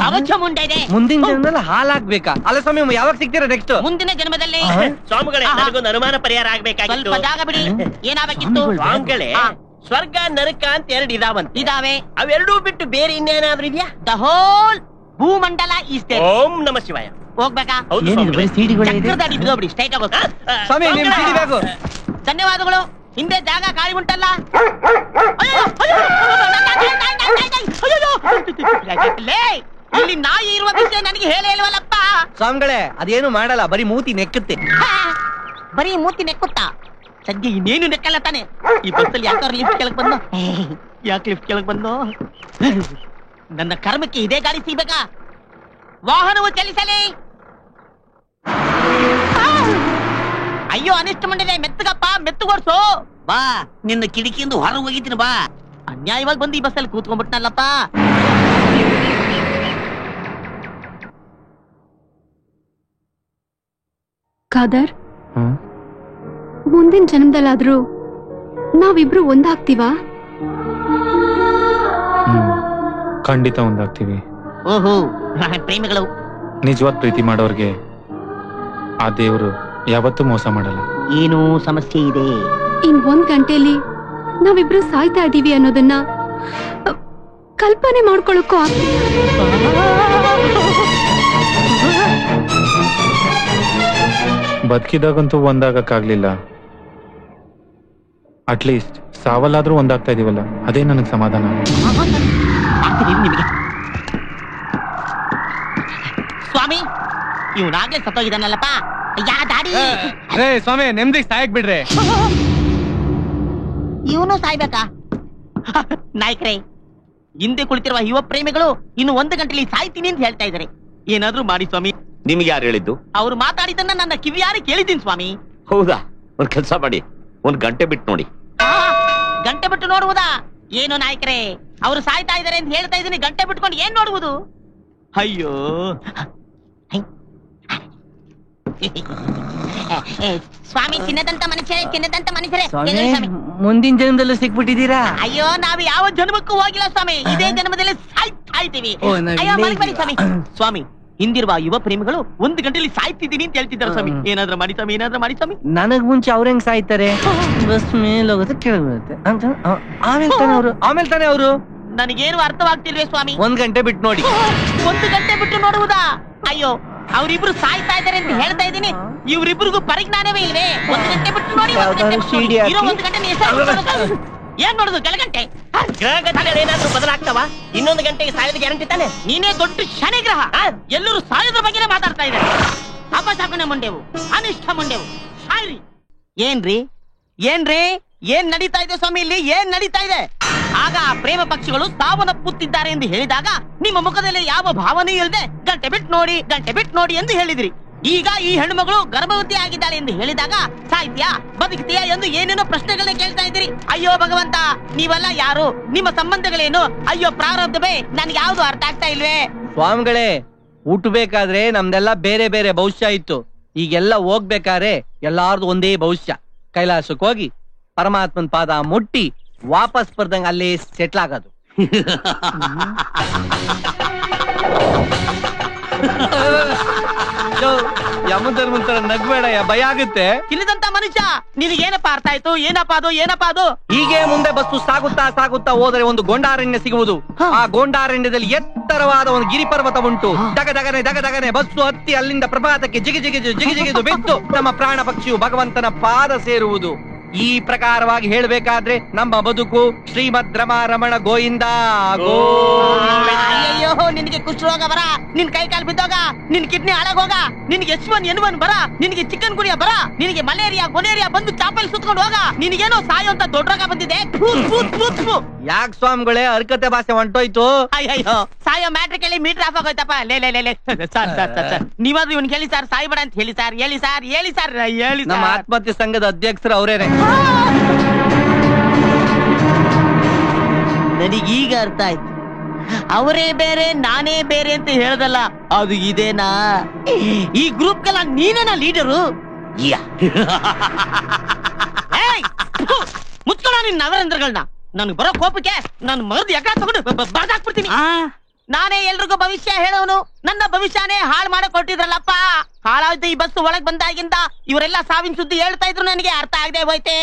ಅವಶ್ಯ ಮುಂದೆ ಇದೆ. ಮುಂದಿನ ಜನ್ಮದಲ್ಲಿ ಹಾಳಾಗ್ಬೇಕಾ? ಅಲ್ಲ ಸ್ವಾಮಿ, ಯಾವಾಗ ಸಿಗ್ತೀರಾ ನೆಕ್ಸ್ಟ್? ಮುಂದಿನ ಜನ್ಮದಲ್ಲಿ. ಸ್ವಾಮಿಗಳೇ, ನನಗೊಂದು ಅನುಮಾನ ಪರಿಹಾರ ಆಗ್ಬೇಕಾಗಿತ್ತು. ಸ್ವಲ್ಪ ಜಾಗ ಬಿಡಿ. ಏನಾಗಬೇಕಿತ್ತು? ಸ್ವಾಮಿಗಳೇ, ಸ್ವರ್ಗ ನರಕ ಅಂತ 2 ಇದಾವೆ. ಅವೆರಡೂ ಬಿಟ್ಟು ಬೇರೆ ಇನ್ನೇನಾದ್ರೂ ಇದೆಯಾ? ದ ಹೋಲ್ ಭೂಮಂಡಲ ಈಸ್ ದೇರ್. ಓಂ ನಮ ಶಿವಾಯ. ಹೋಗ್ಬೇಕಾ? ಹೌದು ಸ್ಟ್ರೈಟ್ ಆಗೋದು. ಸ್ವಾಮಿ, ನಿಮ್ ಸಿಡಿ ಬೇಕು. ಧನ್ಯವಾದಗಳು. ಹಿಂದೆ ಜಾಗ ಖಾಲಿ ಉಂಟಲ್ಲ? ಇಲ್ಲಿ ನಾಯಿ ಇರುವ ವಿಷಯ ನನಗೆ ಹೇಳಲ್ವಲ್ಲಪ್ಪ. ಸ್ವಾಮಿಗಳೇ, ಅದೇನು ಮಾಡಲ್ಲ, ಬರೀ ಮೂತಿ ನೆಕ್ಕುತ್ತೆ. ಬರೀ ಮೂತಿ ನೆಕ್ಕುತ್ತಾ? ಸದ್ಯ ಇನ್ನೇನು ನೆಕ್ಕಲ್ಲ ತಾನೆ. ಈ ಬಸ್ಸಲ್ಲಿ ಯಾಕಾದ್ರು ಲಿಫ್ಟ್ ಕೆಳಗ್ ಬಂದು? ಯಾಕೆ ಲಿಫ್ಟ್ ಕೆಳಗ್ ಬಂದು? ನನ್ನ ಕರ್ಮಕ್ಕೆ ಇದೇ ಗಾಡಿ ಸಿಗ್ಬೇಕಾ? ವಾಹನವು ಚಲಿಸಲಿ. ಅಯ್ಯೋ, ಅನಿಷ್ಟ ಮಂಡಿದೆ. ಮೆತ್ತಗಪ್ಪ, ಮೆತ್ತಗೊಡ್ಸು. ಬಾ, ನಿನ್ನ ಕಿಟಕಿಯಿಂದ ಹೊರಗೆ ಹೋಗಿದ್ದೀನಿ ಬಾ. ಅನ್ಯಾಯವಾಗಿ ಬಂದು ಈ ಬಸ್ಸಲ್ಲಿ ಕೂತ್ಕೊಂಡ್ಬಿಟ್ನಲ್ಲಪ್ಪ. ಖಾದರ್, ಮುಂದಿನ ಜನ್ಮದಲ್ಲಾದ್ರೂ ನಾವಿಬ್ರು ಒಂದಾಗ್ತೀವಾ? ಖಂಡಿತ ಒಂದಾಗ್ತೀವಿ. ಓಹೋ ಪ್ರೇಮಿಗಳು. ನಿಜವಾದ ಪ್ರೀತಿ ಮಾಡೋರ್ಗೆ ಆ ದೇವರು ಯಾವತ್ತೂ ಮೋಸ ಮಾಡಲ್ಲ. ಏನೋ ಸಮಸ್ಯೆ ಇದೆ. ಇನ್ 1 ಗಂಟೆಲಿ ನಾವಿಬ್ರು ಸಾಯ್ತಾ ಇದೀವಿ ಅನ್ನೋದನ್ನ ಕಲ್ಪನೆ ಮಾಡ್ಕೊಳಕ್ಕೂ ಆಗ್ತಿಲ್ಲ. ಬದುಕಿದಾಗಂತೂ ಒಂದಾಗಕ್ಕಾಗ್ಲಿಲ್ಲ. ಅಟ್ಲೀಸ್ಟ್ ಸಾವಲ್ಲಾದ್ರೂ ಒಂದಾಗ್ತಾ ಇದೀವಲ್ಲ, ಅದೇ ನನಗೆ ಸಮಾಧಾನ. ನಿಮಗೆ ಸ್ವಾಮಿ ಇವನಾಗ್ಲೇ ಸತ್ತೋಗಿದ್ದಾನಲ್ಲಪ್ಪ. ಯಾ ದಾಡಿ ಸ್ವಾಮಿ ನೆಮ್ಮದಿಗೆ ಸಾಯಕ್ ಬಿಡ್ರಿ. ಇವನು ಸಾಯ್ಬೇಕಾ? ನಾಯ್ಕ್ರೆ, ಹಿಂದೆ ಕುಳಿತಿರುವ ಯುವ ಪ್ರೇಮಿಗಳು ಇನ್ನು 1 ಗಂಟೆಲಿ ಸಾಯ್ತೀನಿ ಅಂತ ಹೇಳ್ತಾ ಇದ್ದಾರೆ. ಏನಾದ್ರೂ ಮಾಡಿ ಸ್ವಾಮಿ. ನಿಮ್ಗೆ ಯಾರು ಹೇಳಿದ್ದು? ಅವ್ರು ಮಾತಾಡಿದ್ದನ್ನ ನನ್ನ ಕಿವಿಯಾರಿ ಕೇಳಿದ್ದೀನಿ ಸ್ವಾಮಿ. ಹೌದಾ? ಒಂದ್ ಕೆಲಸ ಮಾಡಿ, 1 ಗಂಟೆ ಬಿಟ್ಟು ನೋಡಿ. ಗಂಟೆ ಬಿಟ್ಟು ನೋಡುವುದಾ? ಏನು ನಾಯ್ಕ್ರೆ, ಅವ್ರು ಸಾಯ್ತಾ ಇದಾರೆ ಅಂತ ಹೇಳ್ತಾ ಇದ್ದೀನಿ, ಗಂಟೆ ಬಿಟ್ಕೊಂಡು ಏನ್ ನೋಡುವುದು? ಅಯ್ಯೋ ಸ್ವಾಮಿ, ಚಿನ್ನದಂತ ಮನುಷ್ಯರೇ ಮುಂದಿನ ಜನ್ಮದಲ್ಲೂ ಸಿಕ್ಬಿಟ್ಟಿದ್ದೀರಾ? ಅಯ್ಯೋ, ನಾವು ಯಾವ ಜನ್ಮಕ್ಕೂ ಹೋಗಿಲ್ಲ ಸ್ವಾಮಿ, ಇದೇ ಜನ್ಮದಲ್ಲಿ ಸಾಯ್ತಾ ಇದ್ದೀವಿ. ಅಯ್ಯೋ ಮಲಗಬೇಡಿ ಸ್ವಾಮಿ. ಸ್ವಾಮಿ, ಹಿಂದಿರುವ ಯುವ ಪ್ರೇಮಿಗಳು 1 ಗಂಟೆಲಿ ಸಾಯ್ತಿದ್ದೀನಿ ಅಂತ ಹೇಳ್ತಿದ್ದಾರೆ ಸ್ವಾಮಿ. ಏನಾದ್ರೂ ಮಾಡಿ ಸ್ವಾಮಿ. ನನಗ್ ಮುಂಚೆ ಅವ್ರ ಹೆಂಗ್ ಸಾಯ್ತಾರೆ? ಬಸ್ ಮೇಲೆ ಹೋಗುತ್ತೆ, ಕೆಳಗುತ್ತೆ ಅಂತ ಆಮೇಲೆ ತಾನೇ ಅವರು. ನನಗೇನು ಅರ್ಥವಾಗ್ತಿಲ್ವೇ ಸ್ವಾಮಿ? 1 ಗಂಟೆ ಬಿಟ್ಟು ನೋಡಿ. 1 ಗಂಟೆ ಬಿಟ್ಟು ನೋಡುವುದಾ? ಅಯ್ಯೋ, ಅವ್ರಿಬ್ರು ಸಾಯ್ತಾ ಇದಾರೆ ಅಂತ ಹೇಳ್ತಾ ಇದ್ದೀನಿ, ಇವ್ರಿಬ್ರಿಗೂ ಪರಿಜ್ಞಾನವೇ ಇಲ್ವೇ? 1 ಗಂಟೆ ಬಿಟ್ಟು ನೋಡಿ. 1 ಗಂಟೆ ಏನ್ ನೋಡುದು? ಗಲಗಂಟೆ ಏನಾದ್ರೂ ಬದಲಾಗ್ತಾವ? 1 ಗಂಟೆಗೆ ಸಾಯೋದು ಗ್ಯಾರಂಟಿ ತಾನೆ? ನೀನೇ ದೊಡ್ಡ ಶನಿಗ್ರಹ. ಎಲ್ಲರೂ ಸಾಯೋದ್ರ ಬಗ್ಗೆನೇ ಮಾತಾಡ್ತಾ ಇದ್ದಾರೆ. ಅಪಶಕುನ ಮುಂಡೆವು, ಅನಿಷ್ಟ ಮುಂಡೆವು, ಸಾಯ್ರಿ. ಏನ್ರಿ ಏನ್ ನಡೀತಾ ಇದೆ ಸ್ವಾಮಿ ಇಲ್ಲಿ? ಏನ್ ನಡೀತಾ ಇದೆ? ಆಗ ಆ ಪ್ರೇಮ ಪಕ್ಷಿಗಳು ಸಾವನ್ನಪ್ಪುತ್ತಿದ್ದಾರೆ ಎಂದು ಹೇಳಿದಾಗ ನಿಮ್ಮ ಮುಖದಲ್ಲಿ ಯಾವ ಭಾವನೆ ಇಲ್ಲದೆ ಗಂಟೆ ಬಿಟ್ಟು ನೋಡಿ ಎಂದು ಹೇಳಿದ್ರಿ. ಈಗ ಈ ಹೆಣ್ಣುಮಗಳು ಗರ್ಭವತಿ ಆಗಿದ್ದಾಳೆ ಎಂದು ಹೇಳಿದಾಗ ಸಾಹಿತ್ಯ ಬದುಕ್ತಿಯಾ ಎಂದು ಏನೇನೋ ಪ್ರಶ್ನೆಗಳನ್ನ ಕೇಳ್ತಾ ಇದ್ದೀರಿ. ಅಯ್ಯೋ ಭಗವಂತ, ನೀವೆಲ್ಲ ಯಾರು? ನಿಮ್ಮ ಸಂಬಂಧಗಳೇನು? ಅಯ್ಯೋ ಪ್ರಾರಬ್ಧವೇ, ನನ್ಗೆ ಯಾವ್ದು ಅರ್ಥ ಆಗ್ತಾ ಇಲ್ವೇ? ಸ್ವಾಮಿಗಳೇ, ಹುಟ್ಟಬೇಕಾದ್ರೆ ನಮ್ದೆಲ್ಲ ಬೇರೆ ಬೇರೆ ಭವಿಷ್ಯ ಇತ್ತು. ಈಗೆಲ್ಲ ಹೋಗ್ಬೇಕಾದ್ರೆ ಎಲ್ಲಾರ್ದು ಒಂದೇ ಭವಿಷ್ಯ. ಕೈಲಾಸಕ್ಕೆ ಹೋಗಿ ಪರಮಾತ್ಮನ ಪಾದ ಮುಟ್ಟಿ ವಾಪಸ್ ಬರ್ದಂಗ ಅಲ್ಲೇ ಸೆಟ್ಲ್ ಆಗೋದು. ಯಮಧರ್ಮಂತರ ನಗ್ಬೇಡಯ್ಯ, ಭಯ ಆಗುತ್ತೆ. ಇಲ್ಲದಂತ ಮನುಷ್ಯ, ನಿನಗೇನಪ್ಪ ಅರ್ಥ ಆಯ್ತು? ಏನಪ್ಪಾ ಅದು? ಹೀಗೆ ಮುಂದೆ ಬಸ್ಸು ಸಾಗುತ್ತಾ ಹೋದರೆ ಒಂದು ಗೊಂಡಾರಣ್ಯ ಸಿಗುವುದು. ಆ ಗೊಂಡಾರಣ್ಯದಲ್ಲಿ ಎತ್ತರವಾದ ಒಂದು ಗಿರಿಪರ್ವತ ಉಂಟು. ದಗದಗನೆ ಬಸ್ಸು ಹತ್ತಿ ಅಲ್ಲಿಂದ ಪ್ರಪಾತಕ್ಕೆ ಜಿಗಿಜಿಗಿದು ಬಿದ್ದು ನಮ್ಮ ಪ್ರಾಣ ಪಕ್ಷಿಯು ಭಗವಂತನ ಪಾದ ಸೇರುವುದು. ಈ ಪ್ರಕಾರವಾಗಿ ಹೇಳ್ಬೇಕಾದ್ರೆ ನಮ್ಮ ಬದುಕು ಶ್ರೀಮದ್ ರಮಣ ಗೋವಿಂದ ಅಯ್ಯೋ, ನಿನಗೆ ಕುಷ್ಠರೋಗ ಬರ, ನಿನ್ ಕೈ ಕಾಲು ಬಿದ್ದೋಗ, ನಿನ್ ಕಿಡ್ನಿ ಹಾಳಾಗೋಗ, ನಿನಗೆ H1N1 ಬರ, ನಿನಗೆ ಚಿಕನ್ ಗುನಿಯಾ ಬರ, ನಿನಗೆ ಮಲೇರಿಯಾ ಗೊನೇರಿಯಾ ಬಂದು ಚಾಪಲ್ ಸುತ್ಕೊಂಡು ಹೋಗ, ನಿನಗೇನೋ ಸಾಯೋ ಅಂತ ದೊಡ್ಡ ರೋಗ ಬಂದಿದೆ. ಯಾಕೆ ಸ್ವಾಮಿಗಳೇ ಅರ್ಕತೆ ಭಾಷೆ ಹೊಂಟೋಯ್ತು? ಅಯ್ಯೋ, ಸಾಯೋ ಮ್ಯಾಟ್ರಿಕ್ ಅಲ್ಲಿ ಮೀಟರ್ ಆಫ್ ಆಗೋಯ್ತಪ್ಪ. ಲೇ ಸರ್, ನೀವಾದ್ರೂ ಇವ್ನು ಹೇಳಿ ಸರ್, ಸಾಯ್ಬೇಡ ಅಂತ ಹೇಳಿ ಸರ್. ನಮ್ಮ ಆತ್ಮಹತ್ಯೆ ಸಂಘದ ಅಧ್ಯಕ್ಷರು ಅವರೇನೆ. ನನಗೀಗ ಅರ್ಥ ಆಯ್ತು. ಅವರೇ ಬೇರೆ ನಾನೇ ಬೇರೆ ಅಂತ ಹೇಳ್ದಲ್ಲ, ಅದು ಇದೇನಾ? ಈ ಗ್ರೂಪ್ಗೆಲ್ಲ ನೀನೇನಾ ಲೀಡರು? ಮುಚ್ಕೊಳ ನಿನ್ ನವರಂದ್ರಗಳನ್ನ. ನನ್ಗೆ ಬರೋ ಕೋಪಕ್ಕೆ ನಾನು ಮಗದ್ ಎಕ್ಕ ತಗೊಂಡು ಬರ್ದಾಕ್ಬಿಡ್ತೀನಿ. ನಾನೇ ಎಲ್ರಿಗೂ ಭವಿಷ್ಯ ಹೇಳೋನು, ನನ್ನ ಭವಿಷ್ಯನೇ ಹಾಳು ಮಾಡಕ್ ಕೊಟ್ಟಿದ್ರಲ್ಲಪ್ಪ. ಹಾಳಾಯ್ತು ಈ ಬಸ್ ಒಳಗ್ ಬಂದಾಗಿಂದ ಇವರೆಲ್ಲ ಸಾವಿನ ಸುದ್ದಿ ಹೇಳ್ತಾ ಇದ್ರು, ನನಗೆ ಅರ್ಥ ಆಗದೆ ಹೋಯ್ತೆ.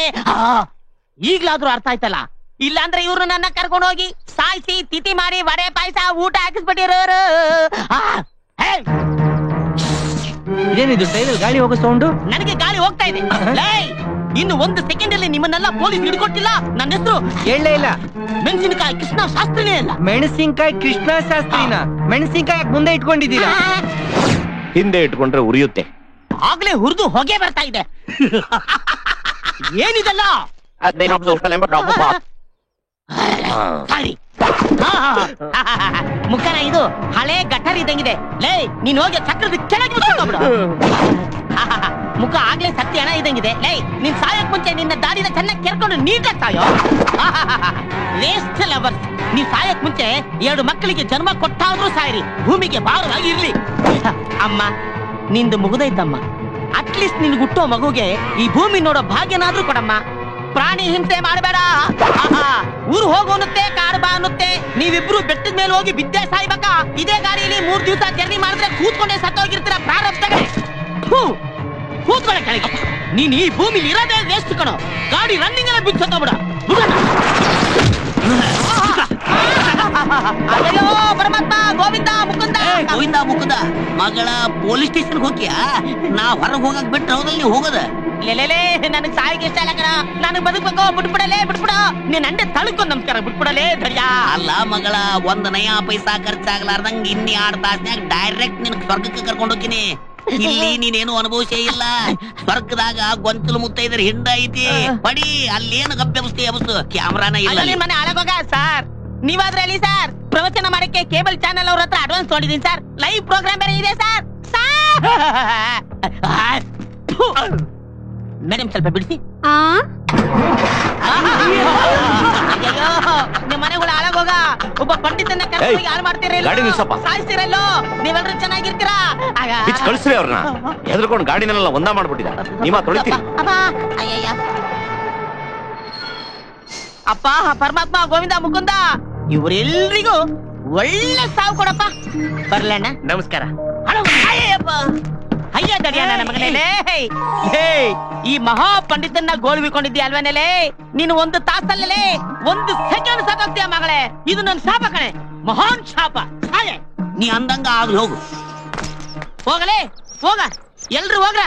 ಈಗ್ಲಾದ್ರೂ ಅರ್ಥ ಆಯ್ತಲ್ಲ. ಇಲ್ಲಾಂದ್ರೆ ಇವ್ರು ನನ್ನ ಕರ್ಕೊಂಡು ಹೋಗಿ ಸಾಯಿಸಿ ತಿಥಿ ಮಾಡಿ ವಡೆ ಪಾಯಸ ಊಟ ಹಾಕಿಸ್ಬಿಟ್ಟಿರೋರು. ಇದೇನಿದು ಸೈಡಲ್ಲಿ ಗಾಳಿ ಹೋಗೋ ಸೌಂಡು? ನನಗೆ ಗಾಳಿ ಹೋಗ್ತಾ ಇದೆ. ಇನ್ನು 1 ಸೆಕೆಂಡ್ ಅಲ್ಲಿ ನಿಮ್ಮನ್ನೆಲ್ಲ ಪೊಲೀಸ್ ಹಿಡ್ಕೊಟ್ಟಿಲ್ಲ. ನನ್ನ ಹೆಸರು ಹೇಳಲೇ ಇಲ್ಲ. ಮೆಣಸಿನಕಾಯಿ ಕೃಷ್ಣ ಶಾಸ್ತ್ರಿನೇ ಅಲ್ಲ. ಮೆಣಸಿನಕಾಯಿ ಕೃಷ್ಣ ಶಾಸ್ತ್ರಿನ? ಮೆಣಸಿನಕಾಯಿ ಮುಂದೆ ಇಟ್ಕೊಂಡಿದ್ದೀರಾ? ಹಿಂದೆ ಇಟ್ಕೊಂಡ್ರೆ ಉರಿಯುತ್ತೆ. ಆಗ್ಲೇ ಹುರಿದು ಹೊಗೆ ಬರ್ತಾ ಇದೆ. ಏನಿದೆಲ್ಲ? ಸಾರಿ, ಮುಖನ ಇದು ಹಳೆ ಗಟ್ಟರ್ ಇದ್ದಂಗಿದೆ. ಲೇ, ನೀನ್ ಹೋಗಿ ಚಕ್ರದ ಕೆಳಗೆ ಮುಖ ಆಗ್ಲೇ ಸತ್ಯ ಹಣ ಇದ್ದಂಗಿದೆ. ಲೇ, ನೀನ್ ಸಾಯೋಕ್ ಮುಂಚೆ ನಿನ್ನ ದಾರಿನ ಚೆನ್ನಾಗಿ ಕೆರ್ಕೊಂಡು ನೀಟಾಗಿ ಸಾಯೋ. ವೇಸ್ಟ್ ಲವರ್ಸ್, ನೀವ್ ಸಾಯೋಕ್ ಮುಂಚೆ 2 ಮಕ್ಕಳಿಗೆ ಜನ್ಮ ಕೊಟ್ಟಾದ್ರೂ ಸಾಯಿರಿ, ಭೂಮಿಗೆ ಭಾರವಾಗಿ ಇರ್ಲಿ. ಅಮ್ಮ, ನಿಂದು ಮುಗಿದೈತಮ್ಮ. ಅಟ್ಲೀಸ್ಟ್ ನಿನ್ ಹುಟ್ಟೋ ಮಗುಗೆ ಈ ಭೂಮಿ ನೋಡೋ ಭಾಗ್ಯನಾದ್ರೂ ಕೊಡಮ್ಮ. ಪ್ರಾಣಿ ಹಿಂಸೆ ಮಾಡಬೇಡ. ಊರು ಹೋಗೋನುತ್ತೆ, ಕಾರ್ ಬಾ ಅನ್ನುತ್ತೆ. ನೀವಿಬ್ರು ಬೆಟ್ಟದ ಮೇಲೆ ಹೋಗಿ ಬಿದ್ದೆ ಸಾಯ್ಬೇಕಾ? ಇದೇ ಗಾಡಿಯಲ್ಲಿ 3 ದಿವಸ ಜರ್ನಿ ಮಾಡಿದ್ರೆ ಕೂತ್ಕೊಂಡೇ ಸತ್ತೋಗಿರ್ತೀರ. ಪ್ರಾರಬ್ಧಗಳೇ, ಕೂತ್ಕೊಳ್ಳೆ ಕೆಳಗೆ. ನೀನ್ ಈ ಭೂಮಿಲಿ ಇರೋದೇ ವೇಸ್ಟ್ ಕಣೋ. ಗಾಡಿ ರನ್ನಿಂಗ್ ಎಲ್ಲ ಬಿಟ್ಟು ಸತ್ತೋಗ್ಬಿಡ. ಅಯ್ಯೋ ಪರಮಾತ್ಮ, ಗೋವಿಂದ ಮುಕುಂದ. ಗೋವಿಂದ ಮುಕುಂದ ಮಗಳ ಪೊಲೀಸ್ ಸ್ಟೇಷನ್ ಹೋಗ್ಯಾ? ನಾ ಹೊರಗೆ ಹೋಗಕ್ ಬಿಟ್ರೆ ಹೌದಲ್ಲಿ ನೀವು ಹೋಗೋದ? ಲೇಲೇ, ನನಗ್ ಸಾವಿಗೆ ಇಷ್ಟ ಇಲ್ಲ ಕಣ. ನನಗ್ ಬದುಕ್ಬೇಕು. ಬಿಟ್ಬಿಡಲೇ, ಬಿಟ್ಬಿಡ. ನೀನ್ ಅಂಡೆ ತಳ್ಕೊಂಡ್ ನಮಸ್ಕಾರ ಬಿಟ್ಬಿಡಲೇ ಧರ್ಯ. ಅಲ್ಲ ಮಗಳ, 1 ನಯಾ ಪೈಸಾ ಖರ್ಚಾಗ್ಲಾರ್ದಂಗ ಇನ್ನಿ 2 ತಾಸ್ನ್ಯಾಗ ಡೈರೆಕ್ಟ್ ನಿನ್ ಸ್ವರ್ಗಕ್ಕೆ ಕರ್ಕೊಂಡು ಹೋಗ್ತೀನಿ. ಇಲ್ಲಿ ನೀನೇನು ಅನುಭವಿಸೇ ಇಲ್ಲ. ಸ್ವರ್ಗದಾಗ ಗೊಂಚಲು ಮುತ್ತೈದರ ಹಿಂಡ ಐತಿ. ಬಡಿ ಅಲ್ಲೇನು ಗಬ್ಬೆಬಸ್ತಿ ಎಬಸ್ತು. ಕ್ಯಾಮ್ರಾನ ಇಲ್ಲ. ಮನೆ ಹಾಳಾಗೋಗ ಸರ್. ನೀವಾದ್ರೆ ಅಲ್ಲಿ ಸರ್ ಪ್ರವಚನ ಮಾಡಕ್ಕೆ ಕೇಬಲ್ ಚಾನೆಲ್ ಅವ್ರ ಹತ್ರ ಅಡ್ವಾನ್ಸ್ ತೊಗೊಂಡಿದ್ದೀನಿ ಸರ್. ಲೈವ್ ಪ್ರೋಗ್ರಾಮ್ ಬೇರೆ ಇದೆ ಸರ್. ಮೇಡಮ್ ಸ್ವಲ್ಪ ಬಿಡಿಸಿ. ನಿಮ್ ಮನೆಗಳು ಹಾಳಾಗೋಗ. ಒಬ್ಬ ಪಂಡಿತನ್ನ ಕರ್ಕೊಂಡು ಯಾರು ಮಾಡ್ತೀರಲ್ಲೋ, ಸಾಯಿಸ್ತೀರಲ್ಲೋ. ನೀವೆಲ್ಲರೂ ಚೆನ್ನಾಗಿರ್ತೀರಾ. ಕಳ್ಸ್ರಿ ಅವ್ರನ್ನ. ಹೆದರ್ಕೊಂಡು ಗಾಡಿನೆಲ್ಲ ಒಂದಾ ಮಾಡ್ಬಿಟ್ಟಿದ. ನಿಮ್ಮ ತೊಳಿತೀರಿ. ಅಪ್ಪ ಪರಮಾತ್ಮ, ಗೋವಿಂದ ಮುಕುಂದ, ಇವರೆಲ್ರಿಗೂ ಒಳ್ಳೆ ಸಾವು ಕೊಡಪ್ಪ. ಬರ್ಲಣ್ಣ. ನಮಸ್ಕಾರ. ಅಯ್ಯ ದಡಿಯ ನನ್ನ ಮಗನೇಲೆ. ಈ ಮಹಾ ಪಂಡಿತನ್ನ ಗೋಳ್ವಿಕೊಂಡಿದ್ಯ ಅಲ್ವೇನೇಲೆ. ನೀನು 1 ತಾಸಲ್ಲೇ 1 ಸೆಕೆಂಡ್ ಸಾಕಾಗ್ತೀಯ ಮಗಳೇ. ಇದು ನನ್ನ ಶಾಪ ಕಣೆ, ಮಹಾನ್ ಶಾಪ. ಹಾಗೆ ನೀ ಅಂದಂಗ ಆಗ್ಲಿ. ಹೋಗು, ಹೋಗಲೇ, ಹೋಗ. ಎಲ್ರು ಹೋಗ್ರ.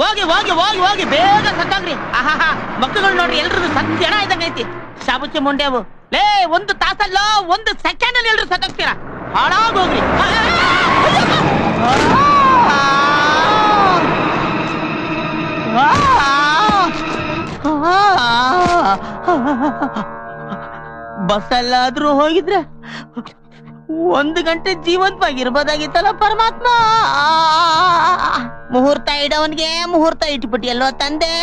ಹೋಗಿ ಹೋಗಿ ಹೋಗಿ ಹೋಗಿ ಬೇಗ ಸತ್ತೋಗ್ರಿ. ಆಹಾ, ಮಕ್ಕಳು ನೋಡ್ರಿ, ಎಲ್ರದ್ದು ಸತ್ಯಣ ಇದ್ದಂಗ ಐತಿ. ಶಾಬುಚ್ಚಿ ಮುಂಡೆವು ಲೇ. 1 ತಾಸಲ್ಲೋ 1 ಸೆಕೆಂಡ್ ಅಲ್ಲಿ ಎಲ್ರು ಸತ್ತೋಗ್ತೀರಾ. ಹಾಳಾಗೋಗ್ರಿ. ಬಸ್ಸಲ್ಲಾದ್ರೂ ಹೋಗಿದ್ರೆ 1 ಗಂಟೆ ಜೀವಂತವಾಗಿರ್ಬೋದಾಗಿತ್ತಲ್ಲ ಪರಮಾತ್ಮ. ಮುಹೂರ್ತ ಇಡವನ್ಗೆ ಮುಹೂರ್ತ ಇಟ್ಬಿಟ್ಟಿಯಲ್ಲೋ ತಂದೆ.